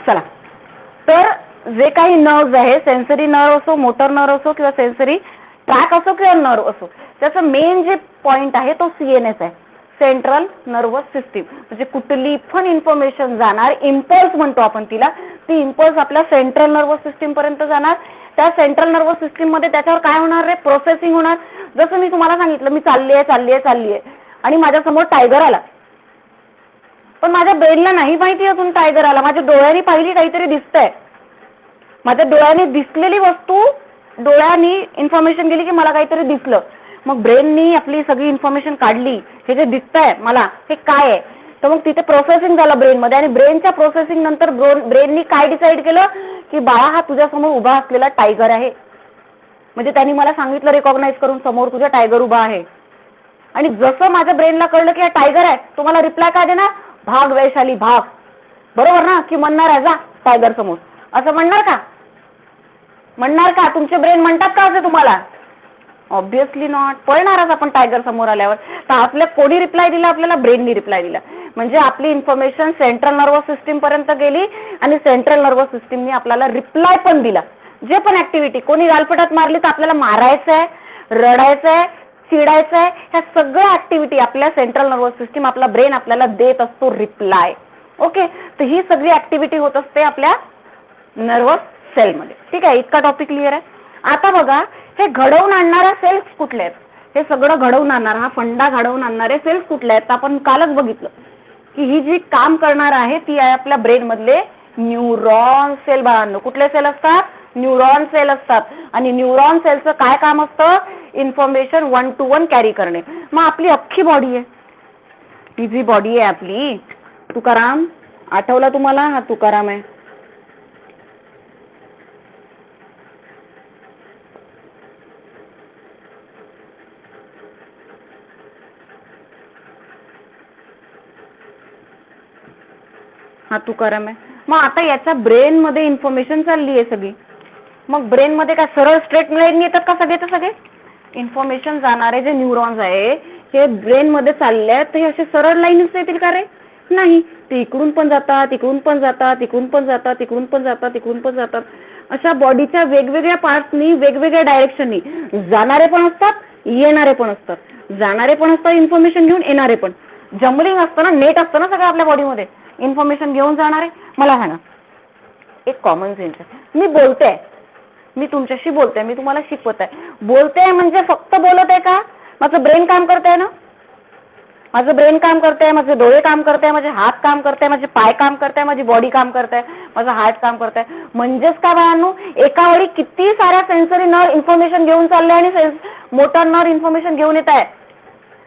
चला, तर जे काही नर्व्ज आहे, सेन्सरी नर्व असो, मोटर नर्व असो किंवा सेन्सरी ट्रॅक असो किंवा नर्व असो, त्याचं मेन जे पॉइंट आहे तो CNS आहे, सेंट्रल नर्वस सिस्टीम. म्हणजे कुठली पण इन्फॉर्मेशन जाणार, इम्पल्स म्हणतो आपण तिला, ती इम्पल्स आपल्या सेंट्रल नर्वस सिस्टीम पर्यंत जाणार. त्या सेंट्रल नर्वस सिस्टीम मध्ये त्याच्यावर काय होणार रे, प्रोसेसिंग होणार. जसं मी तुम्हाला सांगितलं, मी चालली आहे आणि माझ्यासमोर टायगर आला, पण माझ्या ब्रेनला नाही माहिती अजून टायगर आला. माझ्या डोळ्यांनी पाहिली काहीतरी दिसतंय, माझ्या डोळ्याने दिसलेली वस्तू, डोळ्यांनी इन्फॉर्मेशन गेली की मला काहीतरी दिसलं. मग ब्रेननी आपली सगळी इन्फॉर्मेशन काढली, हे जे दिसतंय मला हे काय आहे, तर मग तिथे प्रोसेसिंग झालं ब्रेनमध्ये. आणि ब्रेनच्या प्रोसेसिंग नंतर ब्रेननी काय डिसाईड केलं की बाळा हा तुझ्यासमोर उभा असलेला टायगर आहे. म्हणजे त्यांनी मला सांगितलं रिकॉग्नाइज करून, समोर तुझा टायगर उभा आहे. आणि जसं माझ्या ब्रेनला कळलं की हा टायगर आहे, तुम्हाला रिप्लाय काय देणार, भाग वैशाली भाग, बरोबर ना? की म्हणणार आहे जा टायगर समोर, असं म्हणणार का? म्हणणार का? तुमचे ब्रेन म्हणतात का असं तुम्हाला? Obviously not. पळणारच आपण टायगर समोर आल्यावर. तर आपल्या कोणी रिप्लाय दिला, आपल्याला ब्रेननी रिप्लाय दिला. म्हणजे आपली इन्फॉर्मेशन सेंट्रल नर्वस सिस्टीम पर्यंत गेली आणि सेंट्रल नर्वस सिस्टीमने आपल्याला रिप्लाय पण दिला. जे पण ऍक्टिव्हिटी, कोणी गालपटात मारली तर आपल्याला मारायचंय, रडायचंय, चिडायचंय, ह्या सगळ्या ऍक्टिव्हिटी आपल्या सेंट्रल नर्वस सिस्टीम, आपला ब्रेन आपल्याला देत असतो रिप्लाय. ओके, तर ही सगळी ऍक्टिव्हिटी होत असते आपल्या नर्वस सेलमध्ये. ठीक आहे, इतका टॉपिक क्लिअर आहे. आता बघा, हे घडवून आणणाऱ्या सेल्स कुठल्या आहेत, हे सगळं घडवून आणणार, हा फंडा घडवून आणणारे सेल्स कुठले आहेत, आपण कालच बघितलं की ही जी काम करणार आहे ती आहे आपल्या ब्रेन मधले न्यूरॉन सेल. बाळांनो, कुठले सेल असतात? न्यूरॉन सेल असतात. आणि न्यूरॉन सेलचं काय काम असतं? इन्फॉर्मेशन 1 to 1 कॅरी करणे. मग आपली अख्खी बॉडी आहे, ही जी बॉडी आहे आपली, तुकाराम आठवला तुम्हाला? हा तुकाराम आहे. हा तुकाराम आहे. मग आता याच्या ब्रेन मध्ये इन्फॉर्मेशन चालली आहे सगळी. मग ब्रेन मध्ये काय सरळ स्ट्रेट लाईन येतात का सगळे? तर सगळे इन्फॉर्मेशन जाणारे जे न्यूरॉन्स आहे हे ब्रेन मध्ये चालले आहेत, तर हे असे सरळ लाईनच येतील का रे? नाही, ते इकडून पण जातात, इकडून पण जातात, इकडून पण जातात, इकडून पण जातात, इकडून पण जातात. अशा बॉडीच्या वेगवेगळ्या पार्ट्सनी वेगवेगळ्या डायरेक्शननी जाणारे पण असतात, येणारे पण असतात. जाणारे पण असतात इन्फॉर्मेशन घेऊन, येणारे पण. जम्बलिंग असतं ना, नेट असतं ना सगळं आपल्या बॉडीमध्ये, इन्फॉर्मेशन घेऊन जाणारे. मला सांगा, एक कॉमन सेन्स आहे, मी बोलते, मी तुमच्याशी बोलते, मी तुम्हाला शिकवत आहे. बोलते म्हणजे फक्त बोलत आहे का? माझं ब्रेन काम करते ना, माझं ब्रेन काम करते, माझे डोळे काम करते, माझे हात काम करते, माझे पाय काम करते, माझी बॉडी काम करते, माझं हार्ट काम करते. म्हणजेच काय बाळांनो, एका वेळी किती साऱ्या सेन्सरी नर्व इन्फॉर्मेशन घेऊन चालले आणि मोटर नर्व इन्फॉर्मेशन घेऊन येत आहे.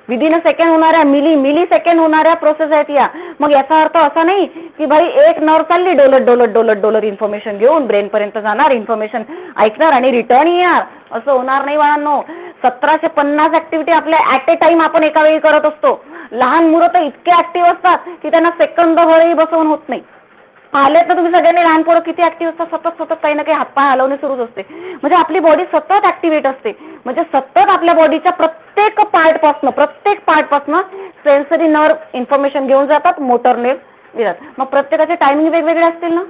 विदिन अ सेकंड होणाऱ्या, मिली सेकंड होणाऱ्या प्रोसेस आहेत या. मग याचा अर्थ असा नाही की भाई एक नर्व चालली डोलत डोलत डोलत डोलत इन्फॉर्मेशन घेऊन ब्रेन पर्यंत जाणार, इन्फॉर्मेशन ऐकणार आणि रिटर्न येणार, असं होणार नाही बाळांनो. 1750 ऍक्टिव्हिटी आपल्या ऍट ए टाइम आपण एका वेळी करत असतो. लहान मुलं तर इतके ऍक्टिव्ह असतात की त्यांना सेकंद भरही बसवून होत नाही. आले तर तुम्ही सगळ्यांनी, लहान पोरं किती ऍक्टिव्ह असतात, सतत सतत काही ना काही हातपाय हलवणे सुरूच असते. म्हणजे आपली बॉडी सतत ऍक्टिव्हेट असते. म्हणजे सतत आपल्या बॉडीच्या प्रत्येक पार्टपासून सेन्सरी नर्व इन्फॉर्मेशन घेऊन जातात, मोटर नर्व येतात. मग प्रत्येकाचे टायमिंग वेगवेगळे असतील ना,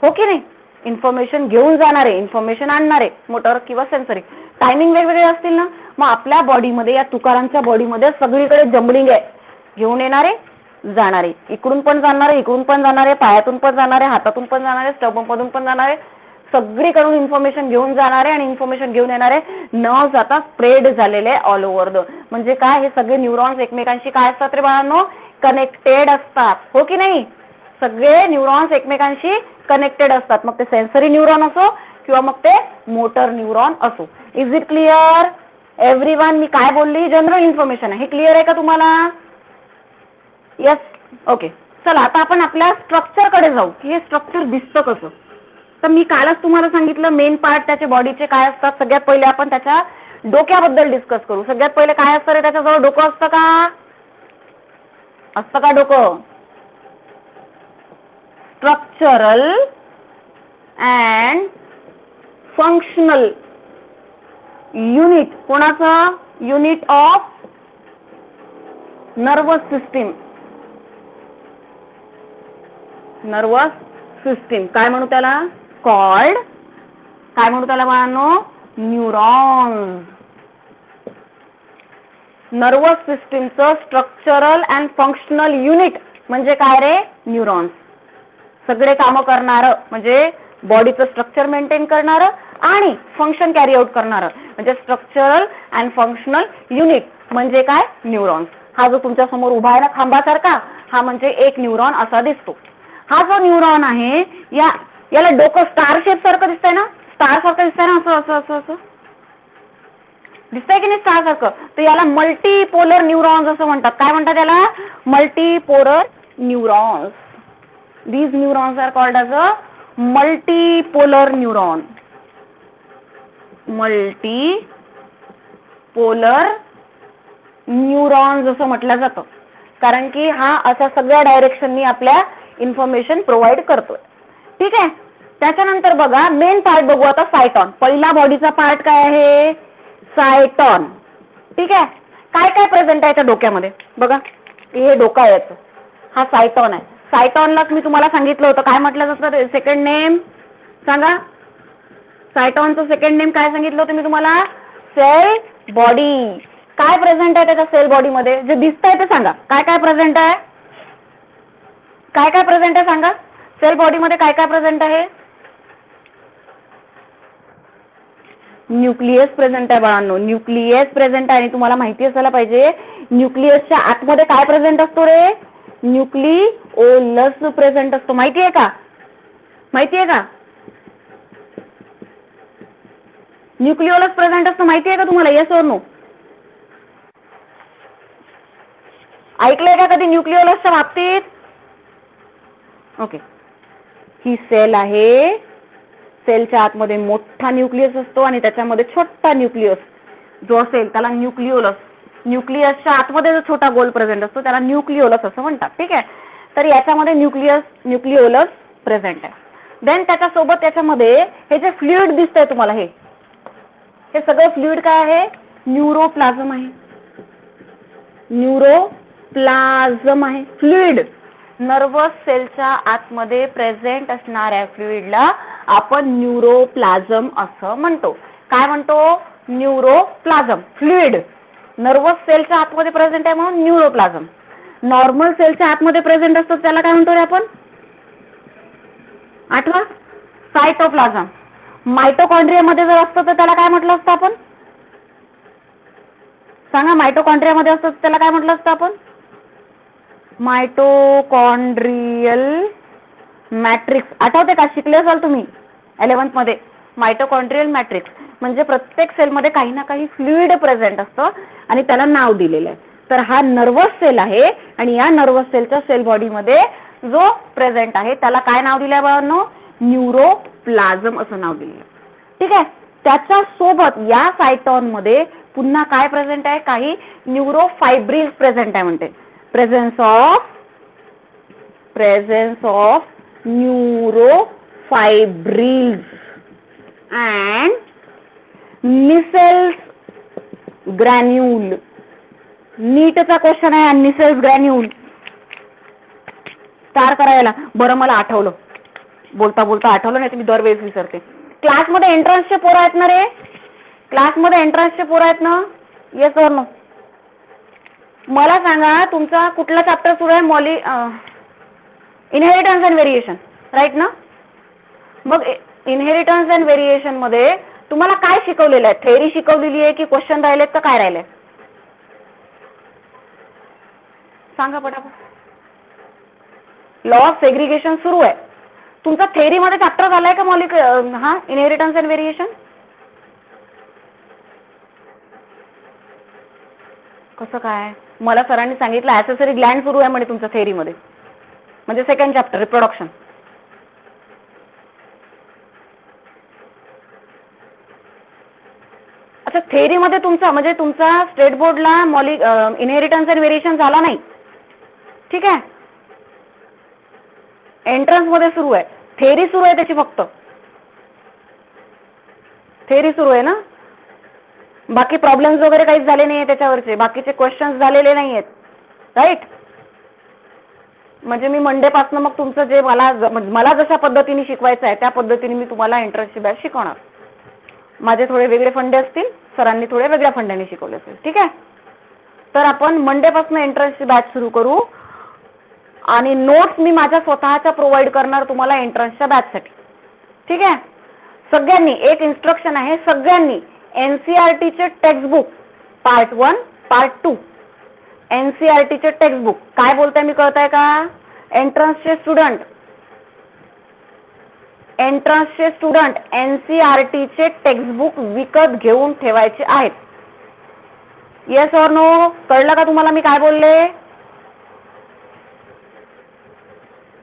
हो की नाही? इन्फॉर्मेशन घेऊन जाणारे, इन्फॉर्मेशन आणणारे, मोटर किंवा सेन्सरी, टायमिंग वेगवेगळे असतील ना. मग आपल्या बॉडीमध्ये, या तुकारांच्या बॉडीमध्ये सगळीकडे जम्बलिंग आहे. घेऊन येणारे, जाणारे, इकडून पण जाणारे, इकडून पण जाणारे, पायातून पण जाणारे, हातातून पण जाणारे, स्टमकमधून पण जाणारे, सगळीकडून इन्फॉर्मेशन घेऊन जाणारे आणि इन्फॉर्मेशन घेऊन येणारे नर्व्स आता स्प्रेड झालेले ऑल ओव्हर द. म्हणजे काय, हे सगळे न्यूरॉन्स एकमेकांशी काय असतात रे बाळांनो? कनेक्टेड असतात, हो की नाही? सगळे न्यूरॉन्स एकमेकांशी कनेक्टेड असतात. मग ते सेन्सरी न्यूरॉन असो किंवा मग ते मोटर न्यूरॉन असो. Is it clear everyone? मी काय बोलली, जनरल इन्फॉर्मेशन आहे, हे क्लिअर आहे का तुम्हाला? Yes, okay. चला, आता आपण आपल्या स्ट्रक्चर कडे जाऊ की हे स्ट्रक्चर दिसतं कसं. तर मी कालच तुम्हाला सांगितलं मेन पार्ट त्याच्या बॉडीचे काय असतात. सगळ्यात पहिले आपण त्याच्या डोक्याबद्दल डिस्कस करू. सगळ्यात पहिले काय असतं रे त्याच्याजवळ? डोकं असतं का? असतं का डोकं? Structural and functional unit. कोणाचं? Unit of nervous system. Nervous system. काय म्हणू त्याला? कॉल्ड. काय म्हणू त्याला बाळांनो? न्यूरॉन्स. नर्वस सिस्टीमचं स्ट्रक्चरल अँड फंक्शनल युनिट म्हणजे काय रे? न्यूरॉन्स. सगळे कामं करणारं म्हणजे बॉडीचं स्ट्रक्चर मेंटेन करणारं आणि फंक्शन कॅरी आउट करणारं म्हणजे स्ट्रक्चरल अँड फंक्शनल युनिट म्हणजे काय? न्यूरॉन्स. हा जो तुमच्या समोर उभा आहे ना खांबासारखा, हा म्हणजे एक न्यूरॉन असा दिसतो. हा जो न्यूरॉन आहे याला डोकं स्टार शेप सारखं दिसतंय ना, स्टार सारखं दिसतंय ना, असं असं असं असं दिसतंय की नाही स्टार सारखं. तर याला मल्टीपोलर न्यूरॉन्स असं म्हणतात. काय म्हणतात त्याला? Multipolar neurons. These neurons are called as a multipolar neuron. multipolar neurons असं म्हटलं जातं कारण की हा अशा सगळ्या डायरेक्शननी आपल्या इन्फॉर्मेशन प्रोव्हाइड करतोय. ठीक आहे. त्याच्यानंतर बघा मेन पार्ट बघू आता सायटॉन. पहिला बॉडीचा पार्ट काय आहे? सायटॉन. ठीक आहे. काय काय प्रेझेंट आहे त्या डोक्यामध्ये बघा. हे डोकं आहे याचं. हा सायटॉन आहे. सायटॉनलाच मी तुम्हाला सांगितलं होतं काय म्हटलं जातं सेकंड नेम सांगा. सायटॉनचं सेकंड नेम काय सांगितलं होतं मी तुम्हाला? Sale body. काय प्रेझेंट आहे त्याच्या सेल बॉडीमध्ये? जे दिसतंय ते सांगा. काय काय प्रेझेंट आहे? काय काय प्रेझेंट आहे सांगा. सेल बॉडीमध्ये काय काय प्रेझेंट आहे? न्यूक्लियस प्रेझेंट आहे बाळांनो. न्यूक्लियस प्रेझेंट आहे आणि तुम्हाला माहिती असायला पाहिजे न्यूक्लियसच्या आतमध्ये काय प्रेझेंट असतो रे? न्यूक्लिओलस प्रेझेंट असतो. माहिती आहे का? माहिती आहे का? न्यूक्लिओलस प्रेझेंट असतो माहिती आहे का तुम्हाला? येस और नो? ऐकलंय का कधी न्यूक्लिओलसच्या बाबतीत? ओके. ही सेल आहे. सेलच्या आतमध्ये मोठा न्यूक्लियस असतो आणि त्याच्यामध्ये छोटा न्यूक्लियस जो असेल त्याला न्यूक्लिओलस. न्यूक्लियसच्या आतमध्ये जो छोटा गोल प्रेझेंट असतो त्याला न्यूक्लिओलस असं म्हणतात. ठीक आहे. तर याच्यामध्ये न्यूक्लिओलस प्रेझेंट आहे. देन त्याच्यासोबत त्याच्यामध्ये हे जे फ्लुइड दिसतंय तुम्हाला हे सगळं फ्लुइड काय आहे? न्यूरोप्लाझम आहे. न्यूरोप्लाझम आहे फ्लुइड. नर्वस सेलच्या आतमध्ये प्रेझेंट असणाऱ्या फ्लुइडला आपण न्यूरोप्लाझम असं म्हणतो. काय म्हणतो? न्यूरोप्लाझम फ्लुइड. नर्वस सेलच्या आतमध्ये प्रेझेंट आहे म्हणून न्यूरोप्लाझम. नॉर्मल सेलच्या आतमध्ये प्रेझेंट असतो त्याला काय म्हणतो रे आपण? आठवा? सायटोप्लाझम. मायटोकॉन्ड्रियामध्ये जर असतं तर त्याला काय म्हटलं असतं आपण? सांगा. मायटोकॉन्ड्रियामध्ये असतं त्याला काय म्हटलं असतं आपण? Mitochondrial matrix. आठवते का? शिकले असाल तुम्ही 11th मध्ये. मायटोकॉन्ड्रियल मॅट्रिक्स म्हणजे प्रत्येक सेलमध्ये काही ना काही फ्लुइड प्रेझेंट असतं आणि त्याला नाव दिलेलं आहे. तर हा नर्वस सेल आहे आणि या नर्वस सेलच्या सेल बॉडीमध्ये जो प्रेझेंट आहे त्याला काय नाव दिलंय बाळांनो? न्यूरोप्लाझम असं नाव दिलंय. ठीक आहे. त्याच्या सोबत या सायटॉन मध्ये पुन्हा काय प्रेझेंट आहे? काही न्यूरोफायब्रिल्स प्रेझेंट आहे म्हणते. Presence of neurofibrils and Nissl's granule. नीटचा क्वेश्चन आहे निसेल्स ग्रॅन्युल. स्टार करायला. बरं मला आठवलं. बोलता बोलता आठवलं नाही तर मी दरवेळेस विसरते. क्लासमध्ये एंट्रन्सचे पोरं आहेत ना रे? क्लासमध्ये एंट्रन्सचे पोरं आहेत ना? येस और नो? मला सांगा तुमचा कुठला चॅप्टर सुरू आहे? इनहेरिटन्स अँड व्हेरिएशन राईट ना? मग इनहेरिटन्स अँड व्हेरिएशन मध्ये तुम्हाला काय शिकवलेलं आहे? थेअरी शिकवलेली आहे की क्वेश्चन राहिलेत का काय राहिलंय? सांगा पटापट. लॉ ऑफ सेग्रिगेशन सुरू आहे. तुमचा थेअरी मध्ये चॅप्टर झालाय का इनहेरिटन्स अँड व्हेरिएशन? कसं काय? मला सरांनी सांगितलं ॲसेसरी ग्लँड सुरू आहे म्हणे तुमच्या थेअरीमध्ये म्हणजे सेकंड चॅप्टर रिप्रोडक्शन. अच्छा. थेअरीमध्ये तुमचा म्हणजे तुमचा स्टेट बोर्डला इनहेरिटन्स अँड व्हेरिएशन झाला नाही. ठीक आहे. एंट्रन्स मध्ये सुरू आहे. थेअरी सुरू आहे त्याची फक्त. थेअरी सुरू आहे ना? बाकी प्रॉब्लेम्स वगैरे काहीच झाले नाहीये त्याच्यावरचे. बाकीचे क्वेश्चन्स झालेले नाहीयेत राईट? म्हणजे मी मंडे पासून मग तुमचं जे मला जशा पद्धतीने शिकवायचं आहे त्या पद्धतीने मी तुम्हाला एंट्रन्सची बॅच शिकवणार. माझे थोडे वेगळे फंडे असतील, सरांनी थोडे वेगळ्या फंड्याने शिकवले असेल. ठीक आहे. तर आपण मंडे पासून एंट्रन्सची बॅच सुरू करू आणि नोट्स मी माझ्या स्वतःच्या प्रोव्हाइड करणार तुम्हाला एंट्रन्सच्या बॅचसाठी. ठीक आहे. सगळ्यांनी एक इन्स्ट्रक्शन आहे, सगळ्यांनी एनसीईआरटीचे टेक्स्टबुक पार्ट 1 पार्ट 2 एनसीईआरटीचे टेक्स्टबुक काय बोलताय मी कळताय का? एंट्रन्सचे स्टुडंट एनसीईआरटीचे टेक्स्टबुक विकत घेऊन ठेवायचे आहेत. Yes or no? कळलं का तुम्हाला मी काय बोलले?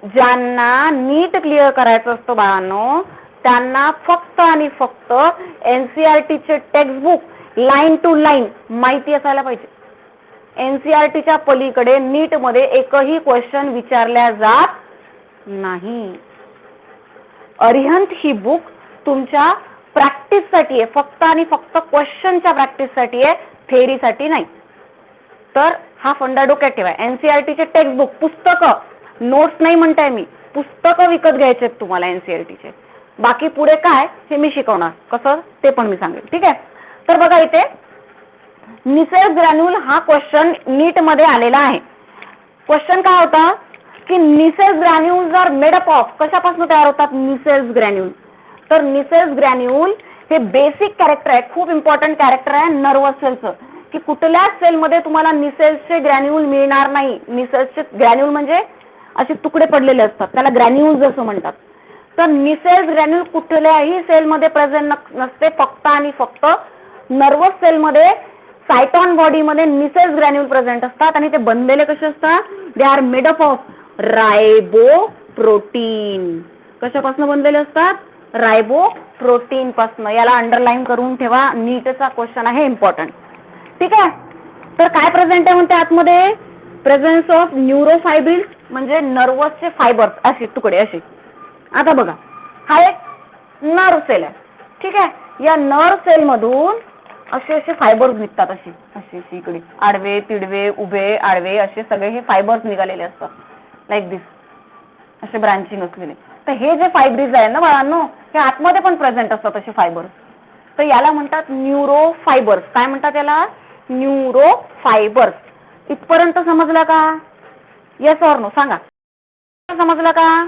ज्यांना नीट क्लिअर करायचं असतं बाळांनो त्यांना फक्त आणि फक्त एनसीईआरटीचे टेक्स्टबुक लाईन टू लाईन माहिती असायला पाहिजे. एनसीईआरटीच्या पलीकडे नीट मध्ये एकही क्वेश्चन विचारल्या जात नाही. अरिहंत ही बुक तुमच्या प्रॅक्टिससाठी आहे, फक्त आणि फक्त क्वेश्चनच्या प्रॅक्टिससाठी आहे, थेअरीसाठी नाही. तर हा फंडा डोक्यात ठेवा. एनसीईआरटीचे टेक्स्टबुक पुस्तकं, नोट्स नाही म्हणताय मी, पुस्तकं विकत घ्यायचे तुम्हाला एनसीईआरटीचे. बाकी पुढे काय हे मी शिकवणार, कसं ते पण मी सांगेन. ठीक आहे. तर बघा इथे निसेल्स ग्रॅन्युल हा क्वेश्चन नीट मध्ये आलेला आहे. क्वेश्चन काय होता की Nissl's granules are made up of, कशापासून तयार होतात निसेल्स ग्रॅन्युल? तर निसेल्स ग्रॅन्युल हे बेसिक कॅरेक्टर आहे, खूप इम्पॉर्टंट कॅरेक्टर आहे नर्वस सेलचं, की कुठल्याच सेलमध्ये तुम्हाला निसेल्सचे ग्रॅन्युल मिळणार नाही. निसेल्सचे ग्रॅन्युल म्हणजे असे तुकडे पडलेले असतात, त्याला ग्रॅन्युल्स असं म्हणतात. तर निसेल्स ग्रॅन्युल कुठल्याही सेलमध्ये प्रेझेंट नसते, फक्त आणि फक्त नर्वस सेलमध्ये सायटॉन बॉडीमध्ये निसेल्स ग्रॅन्युल प्रेझेंट असतात. आणि ते बनलेले कसे असतात? They are made up of riboprotein. कशापासून बनलेले असतात? रायबोप्रोटीन पासून. याला अंडरलाईन करून ठेवा, नीटचा क्वेश्चन आहे, इम्पॉर्टंट. ठीक आहे. तर काय प्रेझेंट आहे म्हणते आतमध्ये? प्रेझेन्स ऑफ न्यूरोफायब्रिल्स म्हणजे नर्वसचे फायबर्स, असे तुकडे असे. आता बघा हा एक नर्व सेल आहे. ठीक आहे. या नर्व सेल मधून असे असे फायबर्स निघतात, असे असे इकडे आडवे तिडवे उभे आडवे असे सगळे हे फायबर्स निघालेले असतात, लाईक दिस, असे ब्रांचिंग असलेले. तर हे जे फायब्रिज आहे ना बाळांनो, हे आतमध्ये पण प्रेझेंट असतात असे फायबर्स. तर याला म्हणतात न्यूरो फायबर्स. काय म्हणतात याला? Neuro fibres. इथपर्यंत समजला का? येस ऑर नो सांगा. समजला का?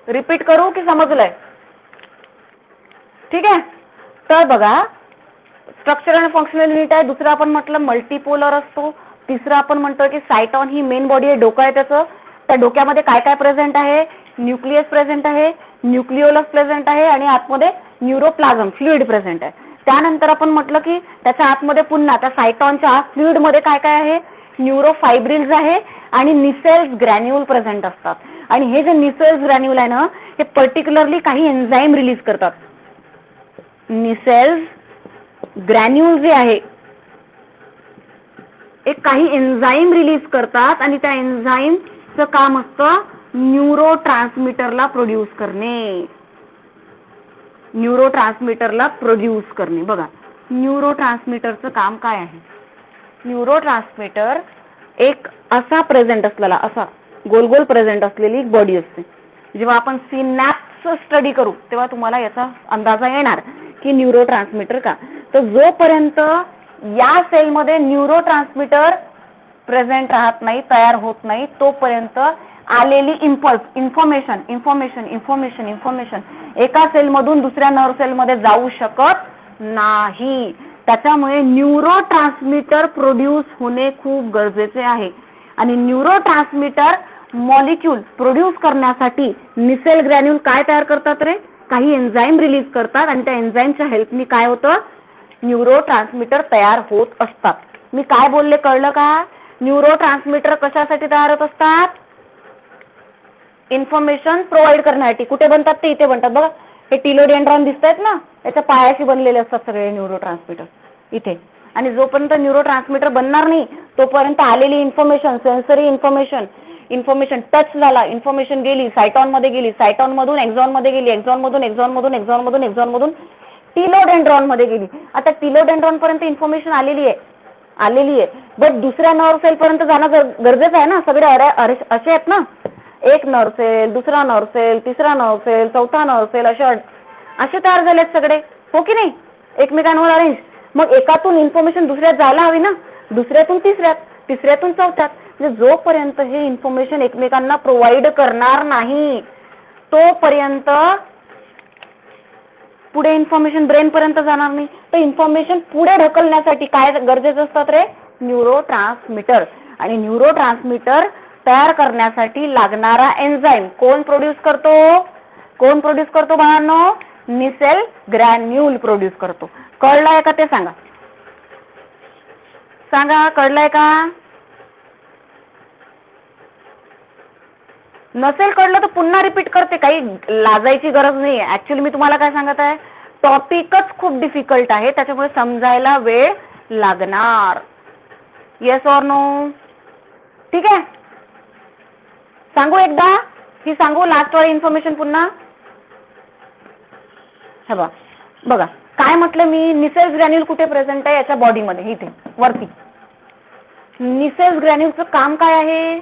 रिपीट करू की समजलंय? ठीक आहे. तर बघा स्ट्रक्चर आणि फंक्शनल युनिट आहे. दुसरं आपण म्हटलं मल्टीपोलर असतो. तिसरं आपण म्हणतो की सायटॉन ही मेन बॉडी आहे, डोकं आहे त्याचं. त्या डोक्यामध्ये काय काय प्रेझेंट आहे? न्यूक्लियस प्रेझेंट आहे, न्यूक्लिओलस प्रेझेंट आहे आणि आतमध्ये न्यूरोप्लाझम फ्लुइड प्रेझेंट आहे. त्यानंतर आपण म्हटलं की त्याच्या आतमध्ये पुन्हा त्या सायटॉनच्या फ्लुइड मध्ये काय काय आहे? न्यूरोफायब्रिल्स आहे आणि निसेल्स ग्रॅन्युल प्रेझेंट असतात. आणि हे जे निसेल्स ग्रॅन्युल आहे ना, हे पर्टिक्युलरली काही एन्झाईम रिलीज करतात. निसेल्स ग्रॅन्युल जे आहे एक काही एन्झाईम रिलीज करतात आणि त्या एन्झाईमचं काम असतं न्यूरो ट्रान्समीटरला प्रोड्यूस करणे. न्यूरो ट्रान्समीटरला प्रोड्यूस करणे. बघा न्यूरो ट्रान्समीटरचं काम काय आहे? न्यूरो ट्रान्समीटर एक असा प्रेझेंट असलेला, असा गोल गोल प्रेझेंट असलेली एक बॉडी असते. जेव्हा आपण सिनॅप्स स्टडी करू तेव्हा तुम्हाला याचा अंदाजा येणार की न्यूरो ट्रान्समीटर का. तर जोपर्यंत या सेलमध्ये न्यूरो ट्रान्समीटर प्रेझेंट राहत नाही, तयार होत नाही, तोपर्यंत आलेली इन्फॉर्मेशन एका सेलमधून दुसऱ्या नर्व सेलमध्ये जाऊ शकत नाही. त्याच्यामुळे न्यूरो ट्रान्समीटर प्रोड्यूस होणे खूप गरजेचे आहे. आणि न्यूरो ट्रान्समीटर मॉलिक्यूल प्रोड्यूस करण्यासाठी निसेल ग्रॅन्युल काय तयार करतात रे? काही एन्झाईम रिलीज करतात आणि त्या एन्झाईमच्या हेल्पनी काय होतं? न्यूरो ट्रान्समीटर तयार होत असतात. मी काय बोलले कळलं का? न्यूरो ट्रान्समीटर कशासाठी तयार होत असतात? इन्फॉर्मेशन प्रोव्हाइड करण्यासाठी. कुठे बनतात ते? इथे बनतात बघा. हे टिलोडेंड्रॉन दिसतायत ना, याच्या पायाशी बनलेले असतात सगळे न्यूरो ट्रान्समीटर इथे. आणि जोपर्यंत न्यूरो ट्रान्समीटर बनणार नाही तोपर्यंत आलेली इन्फॉर्मेशन, सेन्सरी इन्फॉर्मेशन टच झाला, इन्फॉर्मेशन गेली, सायटॉन मध्ये गेली, सायटॉन मधून एक्झॉन मध्ये गेली, एक्झॉन मधून टिलोडेंड्रॉन मध्ये गेली. आता टिलोडेंड्रॉन पर्यंत इन्फॉर्मेशन आलेली आहे, आलेली आहे, बट दुसऱ्या नर्व सेल पर्यंत जाणं गरजेचं आहे ना. सगळे असे आहेत ना, एक नर्व सेल, दुसरा नर्व सेल, तिसरा नर्व सेल, चौथा नर्व सेल, असे तयार झालेत सगळे, हो की नाही, एकमेकांवर अरेंज. मग एकातून इन्फॉर्मेशन दुसऱ्यात जायला हवी ना, दुसऱ्यातून तिसऱ्यात, तिसऱ्यातून चौथ्यात. म्हणजे जोपर्यंत हे इन्फॉर्मेशन एकमेकांना प्रोव्हाइड करणार नाही तोपर्यंत पुढे इन्फॉर्मेशन ब्रेन पर्यंत जाणार नाही. तर इन्फॉर्मेशन पुढे ढकलण्यासाठी काय गरजेचं असतात रे? Neurotransmitter. आणि न्यूरो ट्रान्समीटर तयार करण्यासाठी लागणारा एन्झाईम कोण प्रोड्यूस करतो? कोण प्रोड्यूस करतो बाळांनो? निसेल ग्रॅन्युल प्रोड्यूस करतो. कळलंय का ते सांगा? सांगा, कळलंय का? नसेल कळलं तर पुन्हा रिपीट करते, काही लाजायची गरज नाही. ऍक्च्युअली मी तुम्हाला काय सांगत आहे, टॉपिकच खूप डिफिकल्ट आहे, त्याच्यामुळे समजायला वेळ लागणार. Yes or no? ठीक आहे, सांगू एकदा, ही सांगू लास्ट वाली इन्फॉर्मेशन पुन्हा. हे बघा काय म्हटलं मी, निसेल्स ग्रॅन्युल कुठे प्रेझेंट आहे? याच्या बॉडीमध्ये, इथे वरती. निसेल्स ग्रॅन्युलचं काम काय आहे?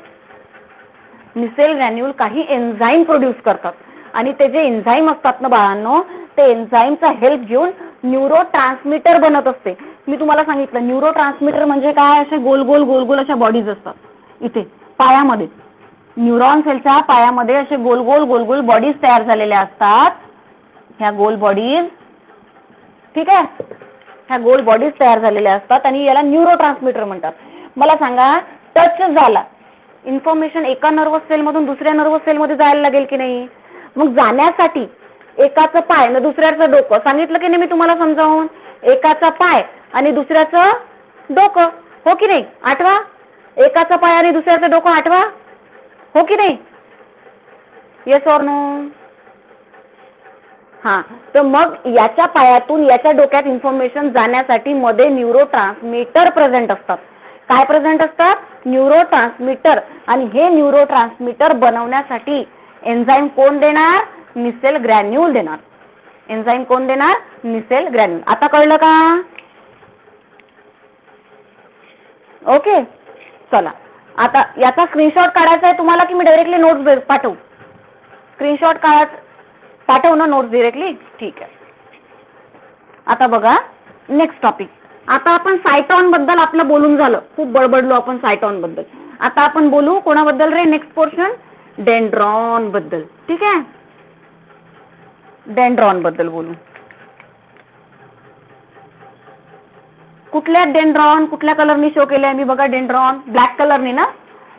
निसेल ग्रॅन्युल काही एन्झाईम प्रोड्यूस करतात आणि ते जे एन्झाईम असतात ना बाळांनो, ते एन्झाईमचा हेल्प घेऊन न्यूरो ट्रान्समीटर बनत असते. मी तुम्हाला सांगितलं न्यूरो ट्रान्समीटर म्हणजे काय, असे गोल गोल गोल गोल अशा बॉडीज असतात इथे पायामध्ये. न्यूरॉन सेलच्या पायामध्ये असे गोल गोल गोल गोल बॉडीज तयार झालेल्या असतात. ह्या गोल बॉडीज, ठीक आहे, ह्या गोल बॉडीज तयार झालेल्या असतात आणि याला न्यूरो ट्रान्समीटर म्हणतात. मला सांगा, टच झाला, इन्फॉर्मेशन एका नर्वस सेल मधून दुसऱ्या नर्वस सेल मध्ये जायला लागेल की नाही? मग जाण्यासाठी एकाचं पाय आणि दुसऱ्याचं डोकं, सांगितलं की नाही मी तुम्हाला समजावून, एकाचा पाय आणि दुसऱ्याचं डोकं, हो की नाही? आठवा, एकाचा पाय आणि दुसऱ्याचं डोकं आठवा, हो की नाही? Yes or no? हा, तर मग याच्या पायातून याच्या डोक्यात इन्फॉर्मेशन जाण्यासाठी मध्ये न्यूरो ट्रान्समीटर प्रेझेंट असतात. काय प्रेझेंट असतात? Neuro transmitter. आणि हे न्यूरो ट्रान्समीटर बनवण्यासाठी एन्झाईम कोण देणार? निसेल ग्रॅन्युल देणार. एन्झाईम कोण देणार? निसेल ग्रॅन्युल. आता कळलं का? ओके, चला आता याचा स्क्रीनशॉट काढायचा आहे तुम्हाला की मी डायरेक्टली नोट्स पाठवू? स्क्रीनशॉट पाठवू ना नोट्स डायरेक्टली? ठीक आहे. आता बघा नेक्स्ट टॉपिक. आता आपण सायटॉन बद्दल आपलं बोलून झालं, खूप बडबडलो आपण सायटॉन बद्दल. आता आपण बोलू कोणाबद्दल रे? नेक्स्ट पोर्शन डेंड्रॉन बद्दल. ठीक आहे, डेंड्रॉन बद्दल बोलू. कुठल्या डेंड्रॉन, कुठल्या कलरनी शो केले मी? बघा डेंड्रॉन ब्लॅक कलरनी ना,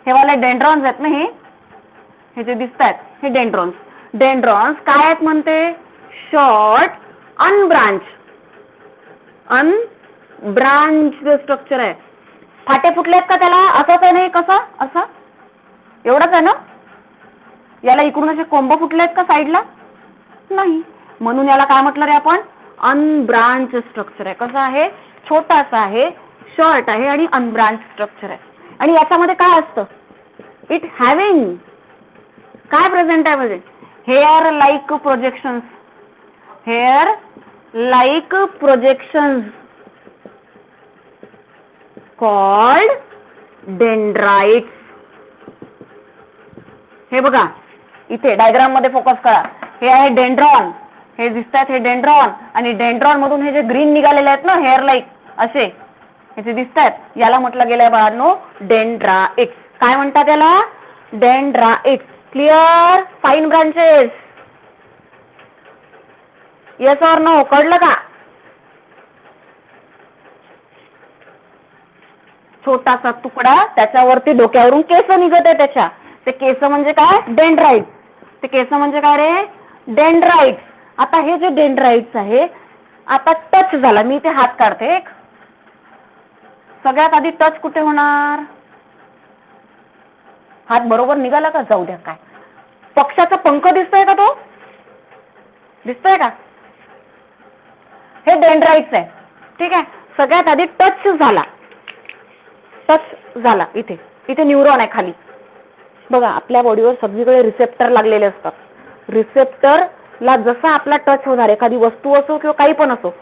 हे वाले डेंड्रॉन्स आहेत ना, हे जे दिसत आहेत हे डेंड्रॉन्स. डेंड्रॉन्स काय आहेत म्हणते? शॉर्ट अनब्रांच स्ट्रक्चर आहे. फाटे फुटलेत का त्याला? असंच आहे नाही, कसं असं एवढंच आहे ना? याला इकडून असे कोंब फुटलेत का साईडला? नाही, म्हणून याला काय म्हटलं रे आपण? अनब्रांच स्ट्रक्चर आहे. कसं आहे? छोटासा आहे, शॉर्ट आहे आणि अनब्रांच स्ट्रक्चर आहे. आणि याच्यामध्ये काय असतं? इट हॅव्हिंग काय प्रेझेंट आहे म्हणजे? Hair like projections. Hair like projections called dendrites. हे बघा इथे डायग्राम मध्ये फोकस करा. हे आहे डेंड्रॉन, हे दिसतात हे डेंड्रॉन, आणि डेंड्रॉन मधून हे जे ग्रीन निघालेले आहेत ना हेअर लाईक असे हे जे दिसतात, याला म्हटलं गेलंय बाळांनो डेंड्राइट्स. काय म्हणतात याला? Dendrites. Clear? Fine branches. Yes or no? कळलं का? छोटासा तुकडा, त्याच्यावरती डोक्यावरून केस निघत आहे त्याच्या. ते केस म्हणजे काय? डेंड्राइट्स. ते केस म्हणजे काय रे? डेंड्राइट्स. आता हे जे डेंड्राइट्स आहे, आता टच झाला, मी इथे हात काढते एक. सगळ्यात आधी टच कुठे होणार? हात बरोबर निघाला का? जाऊ द्या. काय पक्षाचा पंख दिसतोय का? तो दिसतोय का? हे डेंड्राइट्स आहे. ठीक आहे, सगळ्यात आधी टच झाला. टच झाला, इथे इथे न्यूरॉन आहे खाली. बघा आपल्या बॉडीवर सगळीकडे रिसेप्टर लागलेले असतात. रिसेप्टरला जसा आपला टच होणार, एखादी वस्तू असो किंवा काही पण असो,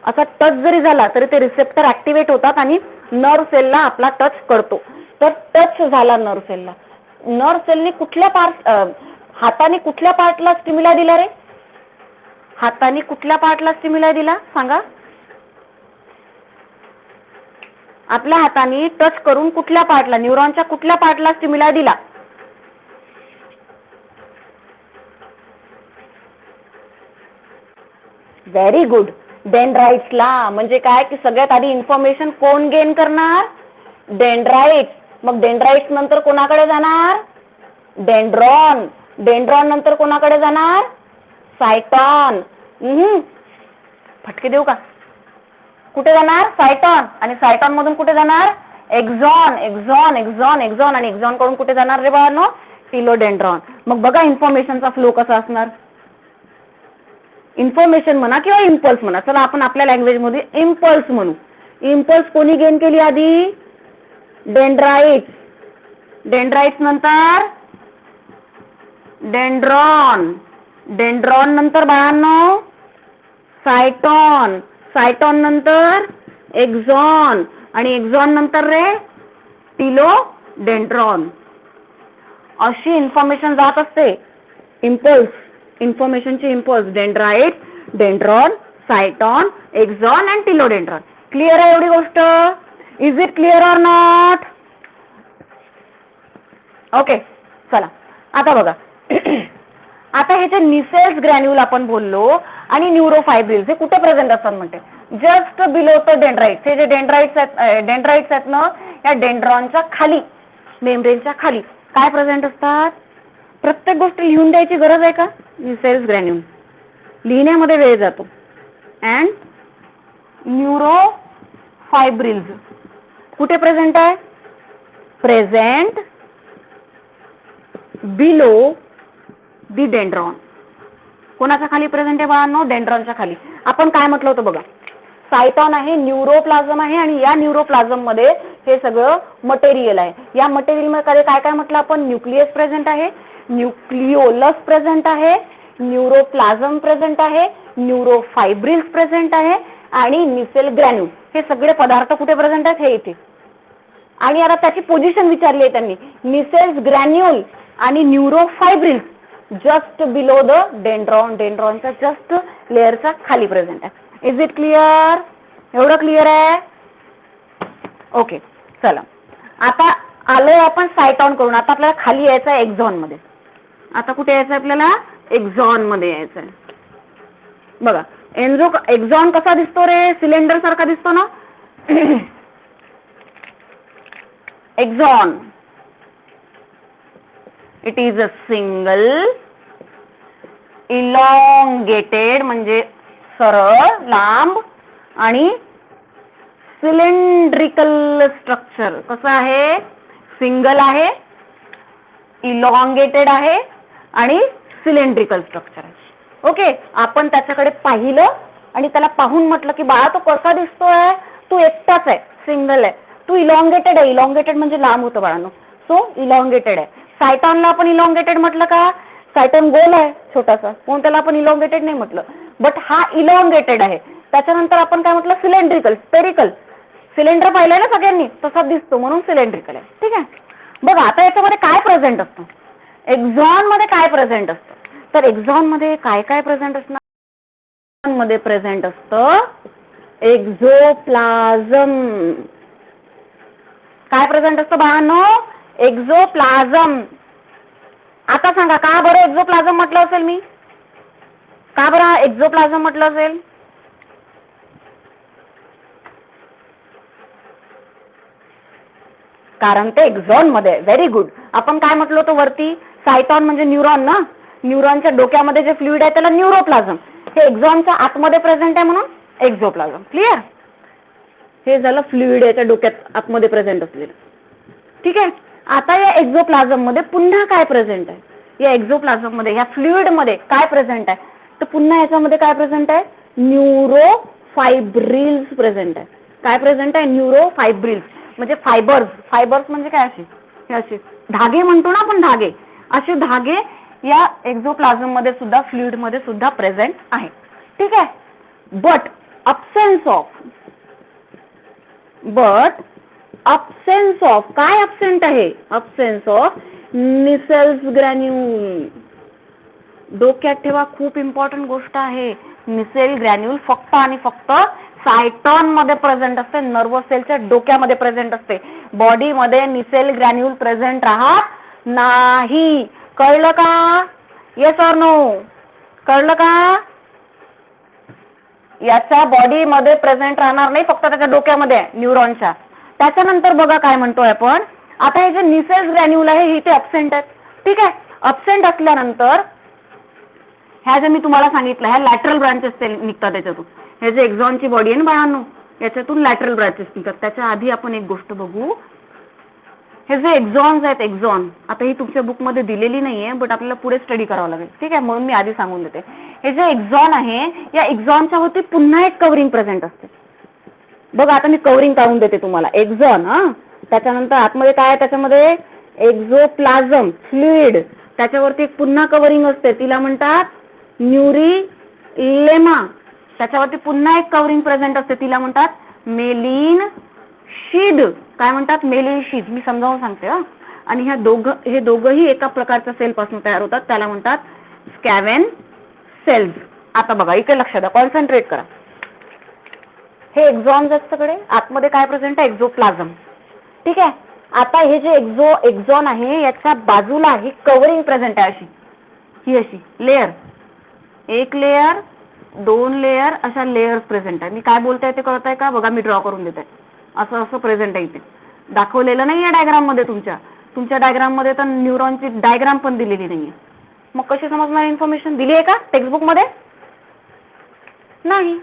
असा टच जरी झाला तरी ते रिसेप्टर ऍक्टिव्हेट होतात आणि नर्व सेलला आपला टच करतो. तर टच झाला नर्व सेलला. नर्व सेलनी कुठल्या हाताने कुठल्या पार्टला स्टिम्युला दिला रे? हाताने कुठल्या पार्टला स्टिम्युला दिला सांगा? आपल्या हाताने टच करून कुठल्या पार्टला, न्यूरॉनच्या कुठल्या पार्टला स्टिम्युला दिला? व्हेरी गुड, डेंड्राइट्सला. म्हणजे काय की सगळ्यात आधी इन्फॉर्मेशन कोण गेन करणार? डेंड्राइट्स. मग डेंड्राइट्स नंतर कोणाकडे जाणार? डेंड्रॉन. डेंड्रॉन नंतर कोणाकडे जाणार? सायटॉन. फटके देऊ का? कुठे जाणार? सायटॉन. आणि सायटॉन मधून कुठे जाणार? एक्झॉन. एक्झॉन एक्झॉन एक्झॉन आणि एक्झॉन कडून कुठे जाणार रे बाळांनो? टिलोडेंड्रॉन. मग बघा इन्फॉर्मेशनचा फ्लो कसा असणार. इन्फॉर्मेशन म्हणा किंवा इम्पल्स म्हणा, चला आपण आपल्या लँग्वेज मध्ये इम्पल्स म्हणू. इम्पल्स कोणी गेन केली आधी? डेंड्राइट्स. डेंड्राइट्स नंतर डेंड्रॉन. डेंड्रॉन नंतर बाळांनो सायटॉन. सायटॉन नंतर एक्झॉन आणि एक्झॉन नंतर रे टिलोडेंड्रॉन. अशी इन्फॉर्मेशन जात असते. इम्पल्स, इन्फॉर्मेशनची impulse. Dendrite, dendron, cyton, axon and telodendron. Clear आहे एवढी गोष्ट? Is it clear or not? Okay, चला आता बघा. आता हे जे निसेल्स ग्रॅन्युल आपण बोललो आणि न्यूरोफायब्रिल्स हे कुठे प्रेझेंट असतात म्हणते? Just below the dendrites. हे जे डेंड्राइट्स आहेत ना, या डेंड्रॉनच्या खाली, मेम्ब्रेनच्या खाली काय प्रेझेंट असतात? प्रत्येक गोष्ट लिहून द्यायची गरज आहे का? निसेल्स ग्रॅन्युल लिहिण्यामध्ये वेळ जातो. अँड न्यूरोफायब्रिल्स कुठे प्रेझेंट आहे? Present below the dendron. कोणाच्या खाली प्रेझेंट आहे बाळांनो? डेंड्रॉनच्या खाली. आपण काय म्हटलं होतं बघा, सायटॉन आहे, न्यूरोप्लाझम आहे आणि या न्यूरोप्लाझम मध्ये हे सगळं मटेरियल आहे. या मटेरियल मध्ये काय काय म्हटलं आपण? न्यूक्लियस प्रेझेंट आहे, न्यूक्लिओलस प्रेझेंट आहे, न्यूरोप्लाझम प्रेझेंट आहे, न्यूरोफायब्रिल्स प्रेझेंट आहे आणि निसेल ग्रॅन्युल. हे सगळे पदार्थ कुठे प्रेझेंट आहेत? हे इथे. आणि आता त्याची पोझिशन विचारली आहे त्यांनी. निसेल्स ग्रॅन्युल आणि neurofibrils just below the dendron. डेंड्रॉनच्या जस्ट लेअरच्या खाली प्रेझेंट आहे. Is it clear? एवढं क्लिअर आहे? ओके, चला आता आलोय आपण सायटॉन करून. आता आपल्याला खाली यायचं आहे एक्झॉन मध्ये. आता कुठे यायचं आहे आपल्याला? एक्झॉन मध्ये यायचं आहे. बघा एक्झॉन कसा दिसतो रे? सिलेंडर सारखा दिसतो ना. Axon it is a single elongated म्हणजे सरळ लांब आणि सिलेंड्रिकल स्ट्रक्चर. कसं आहे? सिंगल आहे, इलॉंगेटेड आहे आणि सिलेंड्रिकल स्ट्रक्चर आहे. ओके, आपण त्याच्याकडे पाहिलं आणि त्याला पाहून म्हटलं की बाळा तो कसा दिसतोय? तू एकटाच आहे, सिंगल आहे. तू इलॉंगेटेड आहे. इलॉंगेटेड म्हणजे लांब होतं बाळांनो. सो इलॉंगेटेड आहे. सायटॉनला आपण इलॉंगेटेड म्हटलं का? सायटॉन गोल आहे छोटासा, म्हणून त्याला आपण इलॉंगेटेड नाही म्हटलं. बट हा इलॉंगेटेड आहे. त्याच्यानंतर आपण काय म्हटलं? Cylindrical, spherical. सिलेंडर पाहिलंय ना सगळ्यांनी, तसा दिसतो म्हणून सिलेंड्रिकल आहे. ठीक आहे. बघा आता याच्यामध्ये काय प्रेझेंट असतं? एक्झॉन मध्ये काय प्रेझेंट असतं? तर एक्झॉन मध्ये काय काय प्रेझेंट असणार? मध्ये प्रेझेंट असतं एक्झोप्लाझम. काय प्रेझेंट असतं बाळांनो? एक्झोप्लाझम. आता सांगा का बरं एक्झोप्लाझम म्हटलं असेल मी? का बरं एक्झोप्लाझम म्हटलं असेल? कारण ते एक्झॉन मध्ये. Very good. आपण काय म्हटलं होतं वरती? सायटॉन म्हणजे न्यूरॉन ना. न्यूरॉनच्या डोक्यामध्ये जे फ्लुइड आहे त्याला न्यूरोप्लाझम. हे एक्झॉनच्या आतमध्ये प्रेझेंट आहे म्हणून एक्झोप्लाझम. क्लिअर? हे झालं फ्लुइड याच्या डोक्यात आतमध्ये प्रेझेंट असलेलं. ठीक आहे. आता या एक्झोप्लाझम मध्ये पुन्हा काय प्रेझेंट आहे? या एक्झोप्लाझम मध्ये या फ्लुइड मध्ये काय प्रेझेंट आहे? तर पुन्हा याच्यामध्ये काय प्रेझेंट आहे? न्यूरोफायब्रिल्स प्रेझेंट आहे. काय प्रेझेंट आहे? न्यूरोफायब्रिल्स म्हणजे फायबर्स. फायबर्स म्हणजे काय? असे धागे म्हणतो ना आपण, धागे. असे धागे या एक्झोप्लाझम मध्ये सुद्धा, फ्लुइड मध्ये सुद्धा प्रेझेंट आहे. ठीक आहे. बट अब्सेन्स ऑफ, काय अब्सेंट आहे? Absence of Nissl's granule. डोक्यात ठेवा, खूप इम्पॉर्टंट गोष्ट आहे. निसेल ग्रॅन्युल फक्त आणि फक्त सायटॉन मध्ये प्रेझेंट असते, नर्वस सेलच्या डोक्यामध्ये प्रेझेंट असते. बॉडीमध्ये निसेल ग्रॅन्युल प्रेझेंट राहत नाही. कळलं का? Yes or no? कळलं का? याच्या बॉडीमध्ये प्रेझेंट राहणार नाही, फक्त त्याच्या डोक्यामध्ये न्यूरॉनच्या. त्याच्यानंतर बघा काय म्हणतोय आपण, आता हे जे निसेल्स ग्रॅन्युल आहे हे इथे अब्सेंट आहेत. ठीक आहे, अब्सेंट असल्यानंतर ह्या जे मी तुम्हाला सांगितलं ह्या लॅटरल ब्रांचेस निघतात त्याच्यातून. हे जे एक्झॉनची बॉडी आहे ना बाळांनो, याच्यातून लॅटरल ब्रांचेस निघतात. त्याच्या आधी आपण एक गोष्ट बघू. हे जे एक्झॉन्स आहेत, एक्झॉन, आता ही तुमच्या बुकमध्ये दिलेली नाहीये, बट आपल्याला पुढे स्टडी करावं लागेल. ठीक आहे, म्हणून मी आधी सांगून देते. हे जे एक्झॉन आहे, या एक्झॉनच्या होती पुन्हा एक कव्हरिंग प्रेझेंट असते. बघा आता मी कव्हरिंग काढून देते तुम्हाला. एक्झॉन, त्याच्यानंतर आतमध्ये काय आहे, त्याच्यामध्ये एक्झोप्लाझम फ्लुइड, त्याच्यावरती एक पुन्हा कव्हरिंग असते, तिला म्हणतात न्यूरिलेमा. त्याच्यावरती पुन्हा एक कव्हरिंग प्रेझेंट असते, तिला म्हणतात मेलिन शीड. काय म्हणतात? मेलिन शीड. मी समजावून सांगते. आणि हे दोघंही एका प्रकारच्या सेल पासून तयार होतात, त्याला म्हणतात स्कॅवेन सेल्स. आता बघा इकडे लक्ष द्या, कॉन्सन्ट्रेट करा. हे एक्झॉन्स आहेत सगळे, आतमध्ये काय प्रेझेंट आहे? एक्झोप्लाझम. ठीक आहे, आता हे जे एक्झॉन आहे याच्या बाजूला ही कव्हरिंग प्रेझेंट आहे, अशी, ही अशी लेयर, एक लेयर, दोन लेयर, अशा लेयर्स प्रेझेंट आहे. मी काय बोलताय ते कळतंय का? बघा मी ड्रॉ करून देते. असं असं प्रेझेंट आहे इथे, दाखवलेलं नाही आहे डायग्राम मध्ये. तुमच्या डायग्राम मध्ये तर न्यूरॉनची डायग्राम पण दिलेली नाहीये. मग कशी समजणार? इन्फॉर्मेशन दिली आहे का टेक्स्टबुक मध्ये? नाही.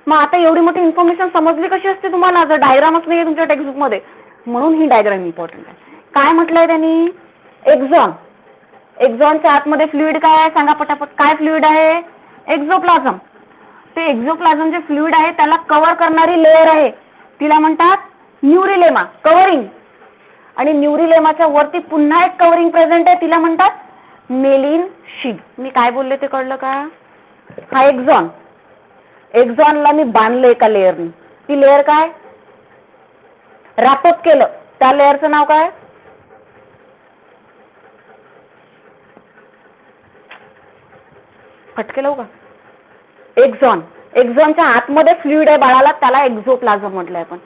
मग आता एवढी मोठी इन्फॉर्मेशन समजली कशी असते तुम्हाला, जर डायग्रामच नाहीये तुमच्या टेक्स्टबुक मध्ये? म्हणून ही डायग्राम इम्पॉर्टंट आहे. काय म्हटलंय त्यांनी? एक्झॉन. एक्झॉनच्या आतमध्ये फ्लुइड काय आहे सांगा पटापट? काय फ्लुइड आहे? एक्झोप्लाझम. ते एक्झोप्लाझम जे फ्लुइड आहे त्याला कव्हर करणारी लेयर आहे, तिला म्हणतात न्यूरिलेमा, कव्हरिंग. आणि न्यूरिलेमाच्या वरती पुन्हा एक कव्हरिंग प्रेझेंट आहे, तिला म्हणतात मेलिन शीड. मी काय बोलले ते कळलं का? हा एक्झॉन, एक्झॉनला मी बांधलं एका लेयरनी. ती लेयर काय? रॅपअप केलं. त्या लेयरचं नाव काय? फटके लावू का? एक्झॉन. एक्झॉनच्या आतमध्ये फ्लुइड आहे बाळाला, त्याला एक्झोप्लाझम म्हटलंय आपण.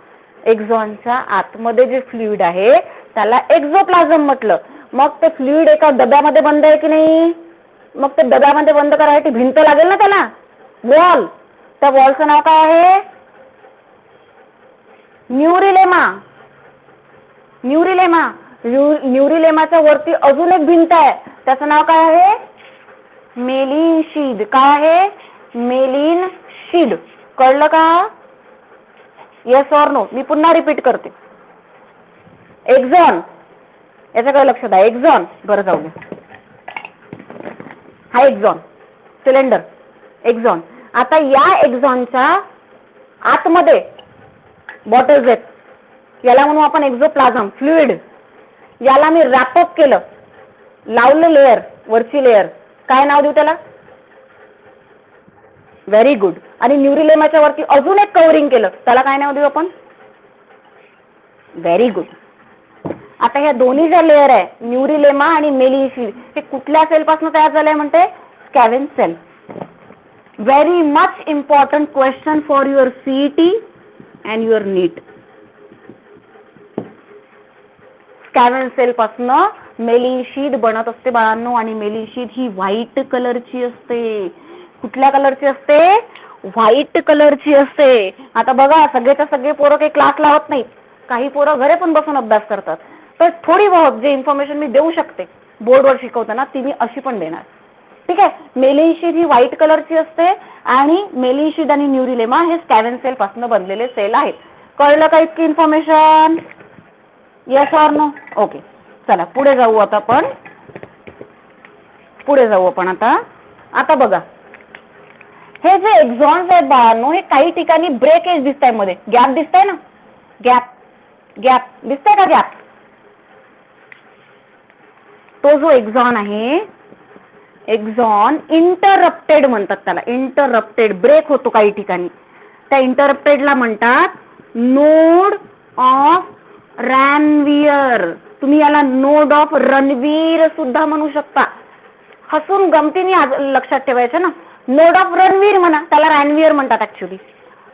एक्झॉनच्या आतमध्ये जे फ्लुइड आहे त्याला एक्झोप्लाझम म्हटलं. मग ते फ्लुइड एका डब्यामध्ये बंद आहे की नाही? मग ते डब्यामध्ये बंद करायसाठी भिंत लागेल ना त्याला, वॉल. त्या वॉलचं नाव काय आहे? न्यूरिलेमा. न्यूरिलेमा. न्यूरिलेमाच्या वरती अजून एक भिंत आहे, त्याचं नाव काय आहे? मेलिन शीड. काय आहे? मेलिन शीड. कळलं का? Yes or no? मी पुन्हा रिपीट करते. एक्झॉन, याच्याकडे लक्ष द्या. एक्झॉन, बरं जाऊ दे. हा एक्झॉन, सिलेंडर, एक्झॉन. आता या एक्झॉनच्या आतमध्ये बॉटल्स आहेत, याला म्हणू आपण एक्झोप्लाझम फ्लुइड. याला मी रॅपअप केलं, लावलं लेयर, वरची लेयर. काय नाव देऊ त्याला? Very good. आणि न्यूरिलेमाच्या वरती अजून एक कव्हरिंग केलं, त्याला काय नाव देऊ आपण? Very good. आता ह्या दोन्ही ज्या लेयर आहे, न्यूरिलेमा आणि मेलिन शीड, हे कुठल्या सेल पासून तयार झालंय म्हणते? Schwann cell. Very much important question for your CET and your NEET. Schwann cell पासून मेलिन शीड बनत असते बाळांनो. आणि मेलिन शीड ही व्हाईट कलरची असते. कुठल्या कलरची असते? व्हाईट कलरची असते. आता बघा, सगळेच्या सगळे पोरं काही क्लास लावत नाहीत, काही पोरं घरी पण बसून अभ्यास करतात. तर थोडी बहुत जे इन्फॉर्मेशन मी देऊ शकते बोर्डवर शिकवताना ती मी अशी पण देणार. ठीक आहे. मेलिन शीड ही व्हाईट कलरची असते आणि मेलिन शीड आणि न्यूरिलेमा हे स्कॅवेन सेल पासून बनलेले सेल आहेत. कळलं का इतकी information? Yes or no? Okay, चला पुढे जाऊ. आता आपण पुढे जाऊ आपण आता बघा, हे जे एक्झॉन्स आहेत बाळांनो, हे काही ठिकाणी ब्रेकेज दिसतंय, मध्ये गॅप दिसतंय ना, गॅप गॅप दिसतंय का? गॅप. तो जो एक्झॉन आहे, एक्झॉन इंटरप्टेड म्हणतात त्याला. इंटरप्टेड, ब्रेक होतो काही ठिकाणी, त्या इंटरप्टेडला म्हणतात नोड ऑफ रॅनवियर. तुम्ही याला नोड ऑफ रणवीर सुद्धा म्हणू शकता. हसून गमतीने लक्षात ठेवायचं ना. नोड ऑफ रणवीर म्हणा, त्याला रॅनवियर म्हणतात ऍक्च्युली.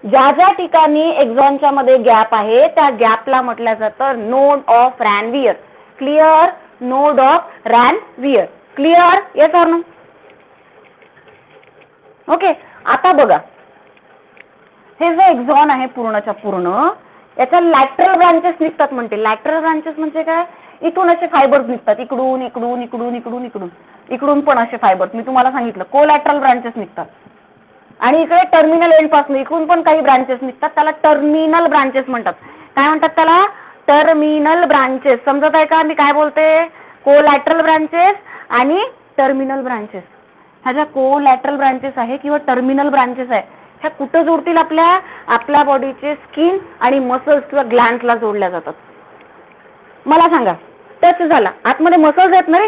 ज्या ज्या ठिकाणी एक्झॉनच्या मध्ये गॅप आहे त्या गॅपला म्हटलं जातं node of Ranvier. Clear? Node of Ranvier. Clear? Yes or no? Okay. आता बघा, हे जे एक्झॉन आहे पूर्णच्या पूर्ण, याच्या लॅटरल ब्रांचेस निघतात म्हणते. लॅटरल ब्रांचेस म्हणजे काय? इथून असे फायबर्स निघतात, इकडून इकडून इकडून इकडून इकडून इकडून पण असे फायबर्स. मी तुम्हाला सांगितलं कोलॅटरल ब्रांचेस निघतात. आणि इकडे टर्मिनल एंड पासून इकडून पण काही ब्रांचेस निघतात, त्याला टर्मिनल ब्रांचेस म्हणतात. काय म्हणतात त्याला? Terminal branches. समजत आहे का मी काय बोलते? कोलॅटरल ब्रांचेस आणि टर्मिनल ब्रांचेस. ह्या ज्या कोलॅटरल ब्रांचेस आहे किंवा टर्मिनल ब्रांचेस आहे, ह्या कुठं जोडतील? आपल्या बॉडीचे स्किन आणि मसल्स किंवा ग्लँड्सला जोडल्या जातात. मला सांगा, टच झाला, आतमध्ये मसल्स आहेत ना रे,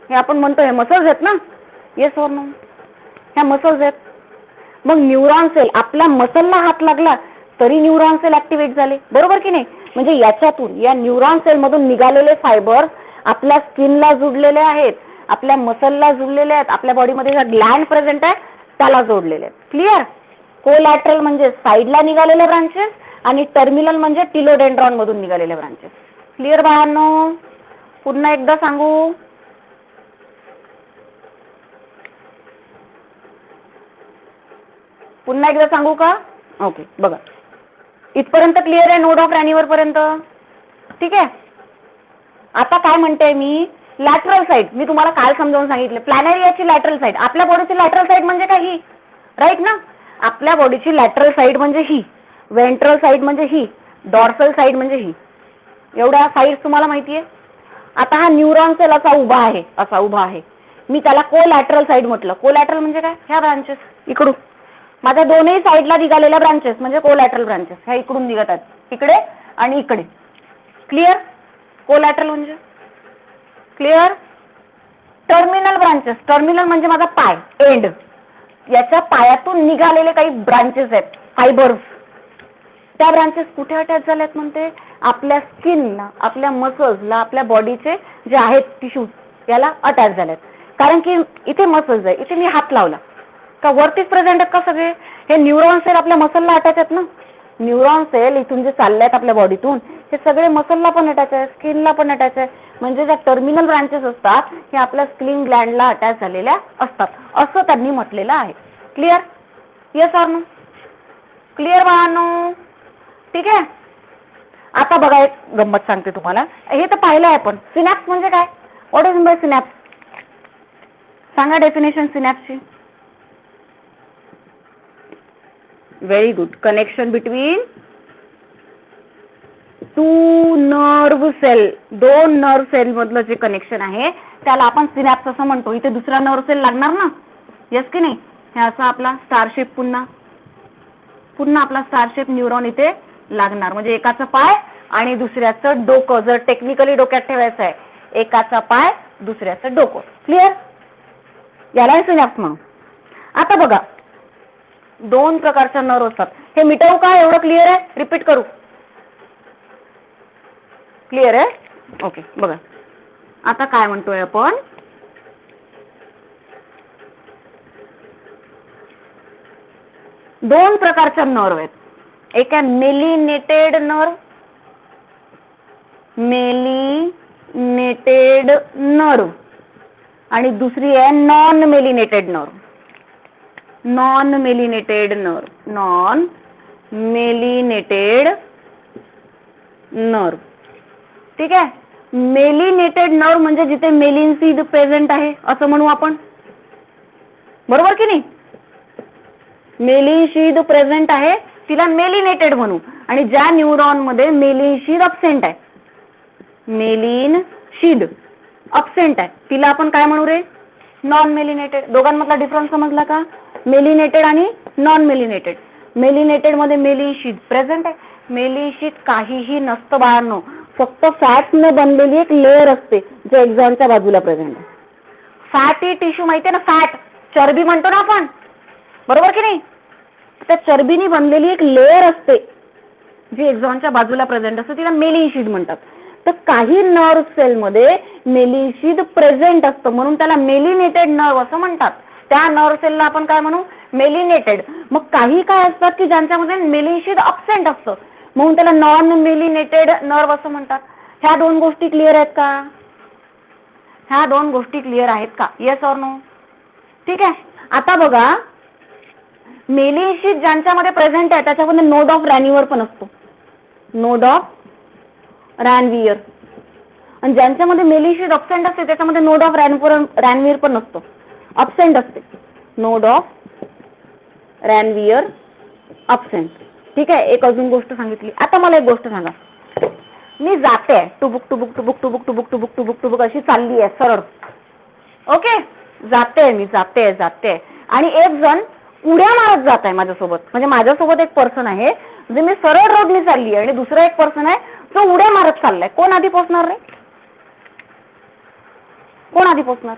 हे आपण म्हणतो हे मसल्स आहेत ना. Yes or no? ह्या मसल्स आहेत. मग न्यूरॉन सेल, आपल्या मसलला हात लागला तरी न्यूरॉन सेल ऍक्टिव्हेट झाले, बरोबर की नाही? म्हणजे याच्यातून, या न्यूरॉन सेल मधून निघालेले फायबर्स आपल्या स्किनला जुडलेले आहेत, आपल्या मसलला जुडलेले आहेत, आपल्या बॉडीमध्ये जो ग्लँड प्रेझेंट आहे त्याला जोडलेले आहेत. क्लिअर? कोलॅटरल म्हणजे साईडला निघालेले ब्रांचेस आणि टर्मिनल म्हणजे टिलोडेंड्रॉन मधून निघालेले ब्रांचेस. क्लिअर बाळांनो? पुन्हा एकदा सांगू, पुन्हा एकदा सांगू का? ओके. बघा, इथपर्यंत क्लिअर आहे नोड ऑफ रॅनवियर पर्यंत? ठीक आहे. आता काय म्हणते मी? लॅटरल साइड मी तुम्हाला काल समजावून सांगितले. प्लॅनेरियाची लॅटरल साइड, आपल्या बॉडीची लॅटरल साइड म्हणजे काय? ही, राईट ना? आपल्या बॉडीची लॅटरल साइड म्हणजे ही, वेंट्रल साइड म्हणजे ही, डॉर्सल साइड म्हणजे ही. एवढ्या साइड्स तुम्हाला माहिती आहे. आता हा न्यूरॉन सेल असा उभा आहे, असा उभा आहे, मी त्याला कोलॅटरल साइड म्हटलं. कोलॅटरल म्हणजे काय? ह्या ब्रांचेस इकडून, माझ्या दोन्ही साइडला निघालेल्या ब्रांचेस म्हणजे कोलॅटरल ब्रांचेस. ह्या इकडून निघतात, इकडे आणि इकडे. क्लिअर? कोलॅटरल म्हणजे क्लिअर. टर्मिनल ब्रांचेस, टर्मिनल म्हणजे माझा पाय, एंड. याच्या पायातून निघालेले काही ब्रांचेस आहेत, फायबर्स. त्या ब्रांचेस कुठे अटॅच झाल्यात म्हणते? आपल्या स्किनला, आपल्या मसल्सला, आपल्या बॉडीचे जे आहेत टिश्यूज याला अटॅच झाल्यात. कारण की इथे मसल्स आहे, इथे मी हात लावला का वरतीच प्रेझेंट आहेत का सगळे? हे न्यूरॉन सेल आपल्या मसलला अटॅच आहेत ना. न्यूरॉन सेल इथून जे चालले आहेत आपल्या बॉडीतून हे सगळे मसलला पण अटॅच आहे, स्किनला पण अटॅच आहे. म्हणजे ज्या टर्मिनल ब्रांचेस असतात हे आपल्या स्किन ग्लँडला अटॅच झालेल्या असतात, असं त्यांनी म्हटलेलं आहे. Clear? Yes or no? Clear बाळांनो? ठीक आहे. आता बघा, एक गंमत सांगते तुम्हाला. हे तर पाहिलं आहे आपण. सिनॅप्स म्हणजे काय? What is by synapse? सांगा डेफिनेशन सिनॅप्सची. Very good. Connection between two nerve cell, दोन नर्व सेल मधलं जे कनेक्शन आहे त्याला आपण सिनॅप्स असं म्हणतो. इथे दुसरा नर्व सेल लागणार ना, येस की नाही? हे असा आपला स्टारशेप, पुन्हा आपला स्टारशेप न्यूरॉन इथे लागणार. म्हणजे एकाचं पाय आणि दुसऱ्याचं डोकं. जर टेक्निकली डोक्यात ठेवायचं आहे, एकाचा पाय दुसऱ्याचं डोकं. क्लिअर? याला सिनॅप्स म्हणू. आता बघा, दोन प्रकारच्या नर्व असतात. हे मिटवू का? एवढं क्लिअर आहे? रिपीट करू? क्लिअर आहे? ओके. बघा, आता काय म्हणतोय आपण? दोन प्रकारच्या नर्व आहेत. एक आहे मेलिनेटेड नर्व, मेलिनेटेड नर्व, आणि दुसरी आहे non myelinated nerve. Non myelinated nerve, non myelinated nerve. ठीक आहे. मेलिनेटेड नर्व म्हणजे जिथे मेलिन सीड प्रेझेंट आहे असं म्हणू आपण, बरोबर की नाही? मेलिन शीद प्रेझेंट आहे तिला मेलिनेटेड म्हणू. आणि ज्या न्यूरॉन मध्ये मेलिन शीद अब्सेंट आहे, मेलिन शीद अब्सेंट आहे, तिला आपण काय म्हणू रे? नॉन मेलिनेटेड. दोघांमधला डिफरन्स समजला का? मेलिनेटेड आणि नॉन मेलिनेटेड. मेलिनेटेड मध्ये मेलिन शीद प्रेझेंट आहे. मेलिन शीद काहीही नसतं बाळांनो, फक्त फॅट ने बनलेली एक लेअर असते जे एक्झॉनच्या बाजूला प्रेझेंट आहे. फॅटी टिश्यू माहिती आहे ना? फॅट, चरबी म्हणतो ना आपण, बरोबर की नाही? त्या चरबीने बनलेली एक लेअर असते जी एक्झॉनच्या बाजूला प्रेझेंट असते तिला मेलिन शीथ म्हणतात. तर काही नर्व सेलमध्ये मेलिन शीथ प्रेझेंट असतं म्हणून त्याला मेलिनेटेड नर्व असं म्हणतात. त्या नर्व सेलला आपण काय म्हणू, मेलिनेटेड. मग काही काय असतात की ज्यांच्यामध्ये मेलिन शीथ अब्सेंट असतं म्हणून त्याला नॉन मेलिनेटेड नर्व असं म्हणतात. ह्या दोन गोष्टी क्लिअर आहेत का? ह्या दोन गोष्टी क्लिअर आहेत का? Yes or no? ठीक आहे. आता बघा, मेलिन शीथ ज्यांच्यामध्ये प्रेझेंट आहे त्याच्यामध्ये नोड ऑफ रॅन्युअर पण असतो, नोड ऑफ रॅनवियर. आणि ज्यांच्यामध्ये मेलिन शीथ अब्सेंट असते त्याच्यामध्ये नोड ऑफ रॅनवियर पण नसतो, अब्सेंट असते, नोड ऑफ रॅनवियर अब्सेंट. ठीक आहे. एक अजून गोष्ट सांगितली. आता मला एक गोष्ट सांगा, मी जाते टुबुक टुबुक टुबुक टुबुक टुबुक टुबुक टुबुक टुबुक अशी चालली आहे सरळ. ओके, जाते आणि एक जण उड्या मारत जात आहे माझ्यासोबत. म्हणजे माझ्यासोबत एक पर्सन आहे, म्हणजे मी सरळ रोडनी चालली आहे आणि दुसरा एक पर्सन आहे जो उड्या मारत चाललाय. कोण आधी पोहोचणार रे? कोण आधी पोहोचणार?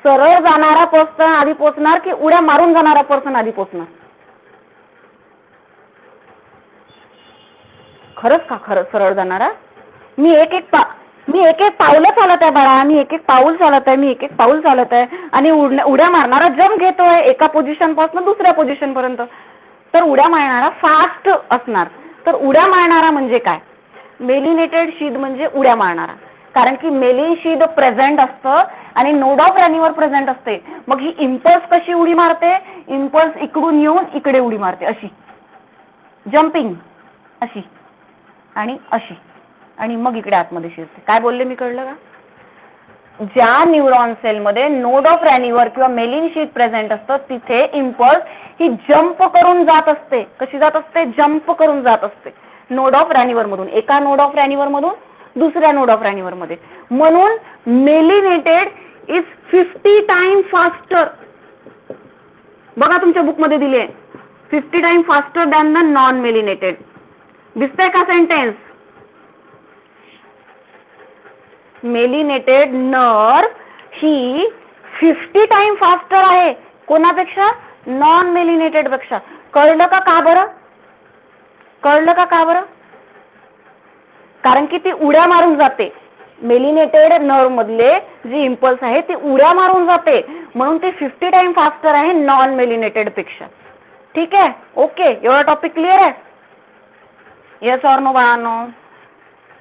सरळ जाणारा पर्सन आधी पोहोचणार की उड्या मारून जाणारा पर्सन आधी पोहोचणार? खरंच का? खरंच सरळ जाणारा? मी एक एक पावलं चालत आहे बाळा, मी एक एक पाऊल चालत आहे आणि उड्या मारणारा जंप घेतोय एका पोझिशन पासून दुसऱ्या पोझिशन पर्यंत. तर उड्या मारणारा फास्ट असणार. तर उड्या मारणारा म्हणजे काय? मेलिनेटेड शीथ म्हणजे उड्या मारणारा. कारण की मेलिन शीथ प्रेझेंट असतं आणि नोड ऑफ रॅन्युअर प्रेझेंट असते. मग ही इम्पल्स कशी उडी मारते? इम्पल्स इकडून येऊन इकडे उडी मारते, अशी जम्पिंग, अशी आणि अशी, आणि मग इकडे आतमध्ये शिरते. काय बोलले मी, कळलं का? ज्या न्यूरॉन सेलमध्ये नोड ऑफ रॅन्युअर किंवा मेलिन शीथ प्रेझेंट असतं तिथे इम्पल्स ही जंप करून जात असते. कशी जात असते? जंप करून जात असते नोड ऑफ रॅन्युअर मधून, एका नोड ऑफ रॅन्युअर मधून दुसऱ्या नोड ऑफ रॅन्युअर मध्ये. म्हणून मेलिनेटेड इज 50 टाइम फास्टर. बघा तुमच्या बुक मध्ये दिले 50 time faster than the non myelinated. दिसतंय का सेंटेन्स? मेलिनेटेड नर्व ही 50 टाइम फास्टर आहे कोणापेक्षा? नॉन मेलिनेटेड पेक्षा. कळलं का? का बरं कळलं का? का बरं? कारण की ती उड्या मारून जाते. मेलिनेटेड नर्व मधले जी इम्पल्स आहे ती उड्या मारून जाते म्हणून ती 50 टाइम फास्टर आहे नॉन मेलिनेटेड पेक्षा. ठीक आहे. ओके, एवढा टॉपिक क्लिअर आहे? येस ऑर नो बाळांनो?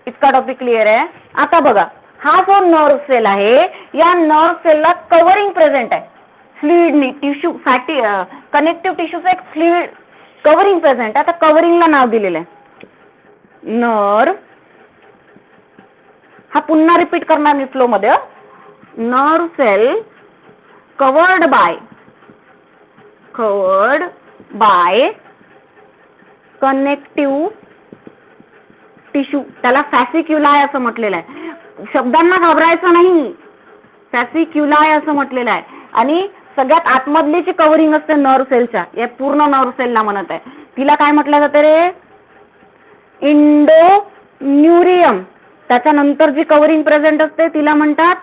इतका टॉपिक क्लिअर आहे? आता बघा, हा जो नर्व सेल आहे या नर्व सेलला कव्हरिंग प्रेझेंट आहे फ्लुइडनी, टिश्यू, फॅटी कनेक्टिव्ह टिश्यूचं एक फ्लुइड कव्हरिंग प्रेझेंट आहे. आता कव्हरिंगला नाव दिलेलं आहे नर्व. हा पुन्हा रिपीट करणार मी फ्लो मध्ये. Nerve cell covered by connective tissue, त्याला फॅसिक्युलाय असं म्हटलेलं आहे. शब्दांना घाबरायचं नाही, फॅसिक्युलाय असं म्हटलेलं आहे. आणि सगळ्यात आतमधली जी कव्हरिंग असते नर्व सेलच्या, या पूर्ण नर्व सेलला म्हणत आहे, तिला काय म्हटलं जातं रे? इंडोन्युरियम. त्याच्यानंतर जी कव्हरिंग प्रेझेंट असते तिला म्हणतात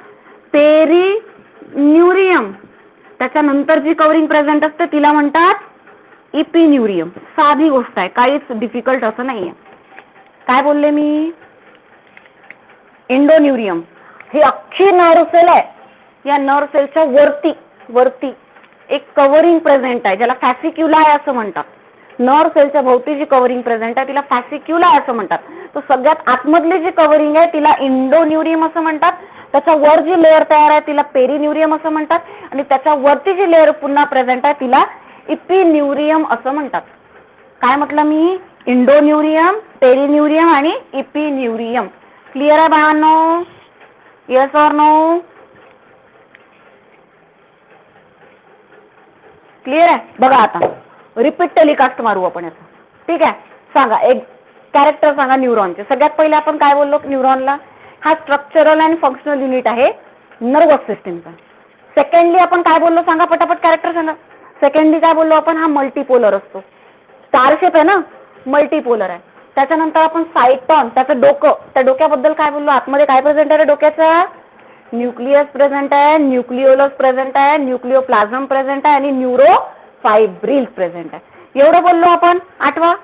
पेरिन्युरियम. त्याच्यानंतर जी कव्हरिंग प्रेझेंट असते तिला म्हणतात इपिन्युरियम. साधी गोष्ट आहे, काहीच डिफिकल्ट असं नाहीये. काय बोलले मी? इंडोन्युरियम. ही अख्खी नर्व सेल आहे. या नर्व सेलच्या वरती एक कव्हरिंग प्रेझेंट आहे ज्याला फॅसिक्युलाय असं म्हणतात. नर्व सेलच्या भोवती जी कव्हरिंग प्रेझेंट आहे तिला फॅसिक्युलाय असं म्हणतात. तर सगळ्यात आतमधली जी कव्हरिंग आहे तिला इंडोन्युरियम असं म्हणतात. त्याच्या वर जी लेअर तयार आहे तिला पेरिन्युरियम असं म्हणतात. आणि त्याच्या वरती जी लेअर पुन्हा प्रेझेंट आहे तिला इपिन्युरियम असं म्हणतात. काय म्हटलं मी? इंडोन्युरियम, पेरिन्युरियम आणि इपिन्युरियम. क्लिअर आहे बाळांनो? Yes or no? क्लिअर आहे? बघा आता रिपीट टेलिकास्ट मारू आपण याचा. ठीक आहे. सांगा, एक कॅरेक्टर सांगा न्यूरॉनचे. सगळ्यात पहिले आपण काय बोललो न्यूरॉनला? हा स्ट्रक्चरल आणि फंक्शनल युनिट आहे नर्वस सिस्टीमचा. सेकंडली आपण काय बोललो सांगा, पटापट कॅरेक्टर सांगा. सेकंडली काय बोललो आपण? हा मल्टीपोलर असतो. स्टार शेप आहे ना, मल्टीपोलर आहे. त्याच्यानंतर आपण सायटॉन, त्याचं डोकं, त्या डोक्याबद्दल काय बोललो? आतमध्ये काय प्रेझेंट आहे डोक्याचा? न्यूक्लियस प्रेझेंट आहे, न्यूक्लिओलस प्रेझेंट आहे, न्यूक्लिओप्लाझम प्रेझेंट आहे आणि न्यूरोफायब्रिल प्रेझेंट आहे. एवढं बोललो आपण, आठवा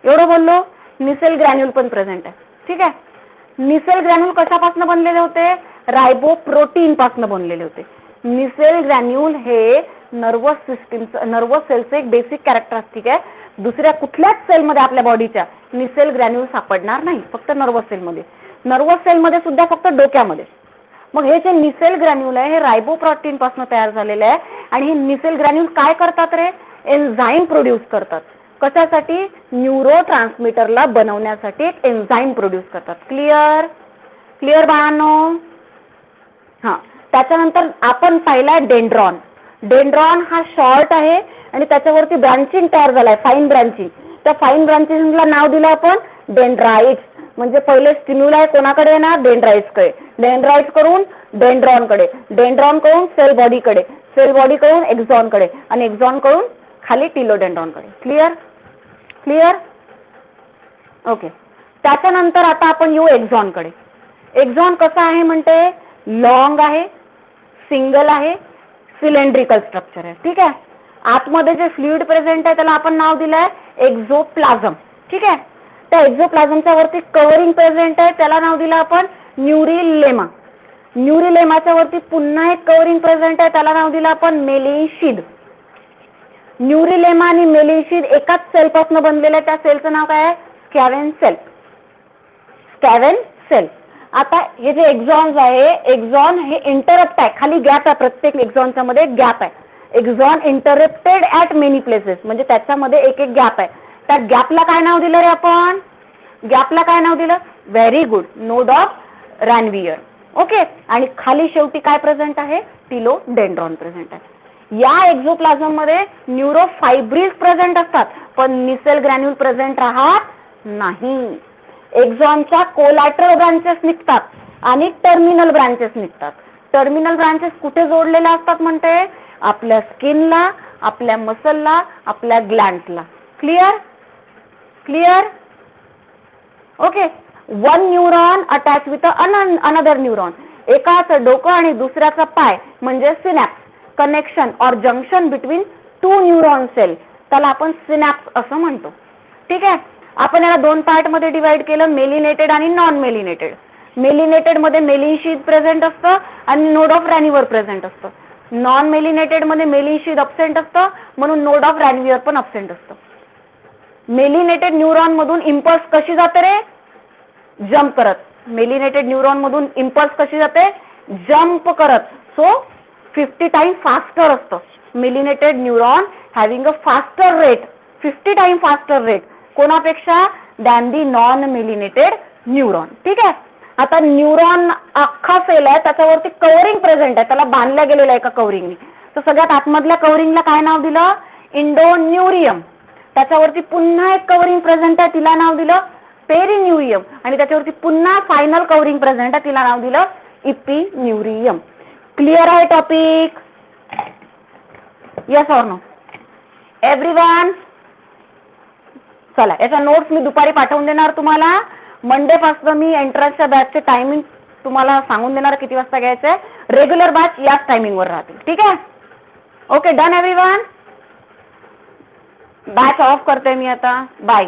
एवढं बोललो. निसेल ग्रॅन्युल पण प्रेझेंट आहे. ठीक आहे. निसेल ग्रॅन्युल कशापासून बनलेले होते? रायबोप्रोटीन पासून बनलेले होते. निसेल ग्रॅन्युल हे नर्वस सिस्टीमचं, नर्वस सेलचं एक बेसिक कॅरेक्टरिस्टिक आहे. दुसऱ्या कुठल्याच सेलमध्ये आपल्या बॉडीच्या निसेल ग्रॅन्युल सापडणार नाही, फक्त नर्वस सेलमध्ये. नर्वस सेलमध्ये सुद्धा फक्त डोक्यामध्ये. मग हे जे निसेल ग्रॅन्युल आहे हे रायबोप्रोटीन पासून तयार झालेलं आहे. आणि हे निसेल ग्रॅन्युल काय करतात रे? एन्झाईम प्रोड्यूस करतात. कशासाठी? न्यूरो ट्रान्समीटरला बनवण्यासाठी एक एन्झाईम प्रोड्यूस करतात. क्लिअर? क्लिअर बाळांनो? हां. त्याच्यानंतर आपण पाहिला डेंड्रॉन. डेंड्रॉन हा शॉर्ट आहे आणि त्याच्यावरती ब्रांचिंग तयार झालाय, फाईन ब्रांचिंग. त्या फाईन ब्रांचिंगला नाव दिलं आपण डेंड्राइट्स. म्हणजे पहिले स्टिम्युलाय कोणाकडे येणार? डेंड्राइट्सकडे. डेंड्राइट्स कडून डेंड्रॉनकडे, डेंड्रॉन कडून सेल बॉडीकडे, सेल बॉडी कडून एक्झॉनकडे आणि एक्झॉन कडून खाली टिलोडेंड्रॉनकडे. क्लिअर? क्लिअर? ओके. त्याच्यानंतर आता आपण येऊ एक्झॉनकडे. एक्झॉन कसा आहे म्हणते? लॉंग आहे, सिंगल आहे, सिलेंड्रिकल स्ट्रक्चर आहे. ठीक आहे. आतमध्ये जे फ्लुइड प्रेझेंट आहे त्याला आपण नाव दिलंय एक्झोप्लाझम. ठीक आहे. त्या एक्झोप्लाझमच्या वरती कव्हरिंग प्रेझेंट आहे, त्याला नाव दिलं आपण न्यूरिलेमा. न्यूरिलेमाच्या वरती पुन्हा एक कव्हरिंग प्रेझेंट आहे, त्याला नाव दिलं आपण मेलिनशिड. न्यूरिलेमा आणि मेलिनशिड एकाच सेल पासून बनलेलं आहे. त्या सेलचं नाव काय आहे? स्कॅवेन सेल. स्कॅवेन सेल. आता हे जे एक्झॉन्स आहे, एक्झॉन हे इंटरप्ट आहे, खाली गॅप आहे, प्रत्येक एक्झॉनच्या मध्ये एक गॅप आहे. एक्झॉन इंटरप्टेड ॲट मेनी प्लेसेस, म्हणजे त्याच्यामध्ये एक एक गॅप आहे. त्या गॅपला काय नाव दिलं रे आपण? गॅपला काय नाव दिलं? Very good, node of Ranvier. Okay. आणि खाली शेवटी काय प्रेझेंट आहे? टिलोडेंड्रॉन प्रेझेंट आहे. या एक्झोप्लाझम मध्ये न्यूरोफायब्रिल्स प्रेझेंट असतात, पण निसेल ग्रॅन्युल प्रेझेंट राहत नाही. एक्झॉनच्या कोलॅटरल ब्रांचेस निघतात आणि टर्मिनल ब्रांचेस निघतात. टर्मिनल ब्रांचेस कुठे जोडलेल्या असतात म्हणते? आपल्या स्किनला, आपल्या मसलला, आपल्या ग्लँड्सला. Clear? Clear? Okay. One neuron attach with another neuron. एकाचं डोकं आणि दुसऱ्याचा पाय म्हणजे सिनॅप्स. कनेक्शन और junction between two neuron cell, त्याला आपण सिनॅप्स असं म्हणतो. ठीक आहे. आपण याला दोन पार्ट मध्ये डिवाइड केलं, मेलिनेटेड आणि नॉन मेलिनेटेड. मेलिनेटेड मध्ये मेलिनशिड प्रेझेंट असतं आणि नोड ऑफ रॅनिवर प्रेझेंट असतं. नॉन मेलिनेटेड मध्ये मेलिनशिड अब्सेंट असतं, म्हणून नोड ऑफ रॅनिवर पण अब्सेंट असतं. मेलिनेटेड न्यूरॉन मधून इम्पल्स कशी जाते रे? जम्प करत. मेलिनेटेड न्यूरॉन मधून इम्पल्स कशी जाते? जम्प करत. सो 50 टाइम फास्टर असतं. Myelinated neuron having a faster rate, 50 time faster rate कोणापेक्षा? Than the non myelinated neuron. ठीक आहे. आता न्यूरॉन अख्खा सेल आहे, त्याच्यावरती कव्हरिंग प्रेझेंट आहे, त्याला बांधल्या गेलेलं आहे एका कव्हरिंगने. तर सगळ्यात आतमधल्या कव्हरिंगला काय नाव दिलं? इंडोन्यूरियम. त्याच्यावरती पुन्हा एक कव्हरिंग प्रेझेंट आहे, तिला नाव दिलं पेरिन्यूरियम. आणि त्याच्यावरती पुन्हा फायनल कव्हरिंग प्रेझेंट आहे, तिला नाव दिलं इपिन्यूरियम. क्लिअर आहे topic? Yes or no? Everyone? चला, याचा नोट्स मी दुपारी पाठवून देणार तुम्हाला. मंडे पासून मी एंट्रन्सच्या बॅचचे टायमिंग तुम्हाला सांगून देणार किती वाजता घ्यायचंय. रेग्युलर बॅच याच टायमिंगवर राहतील. ठीक आहे. Okay, done everyone? Batch of करते मी आता. बाय.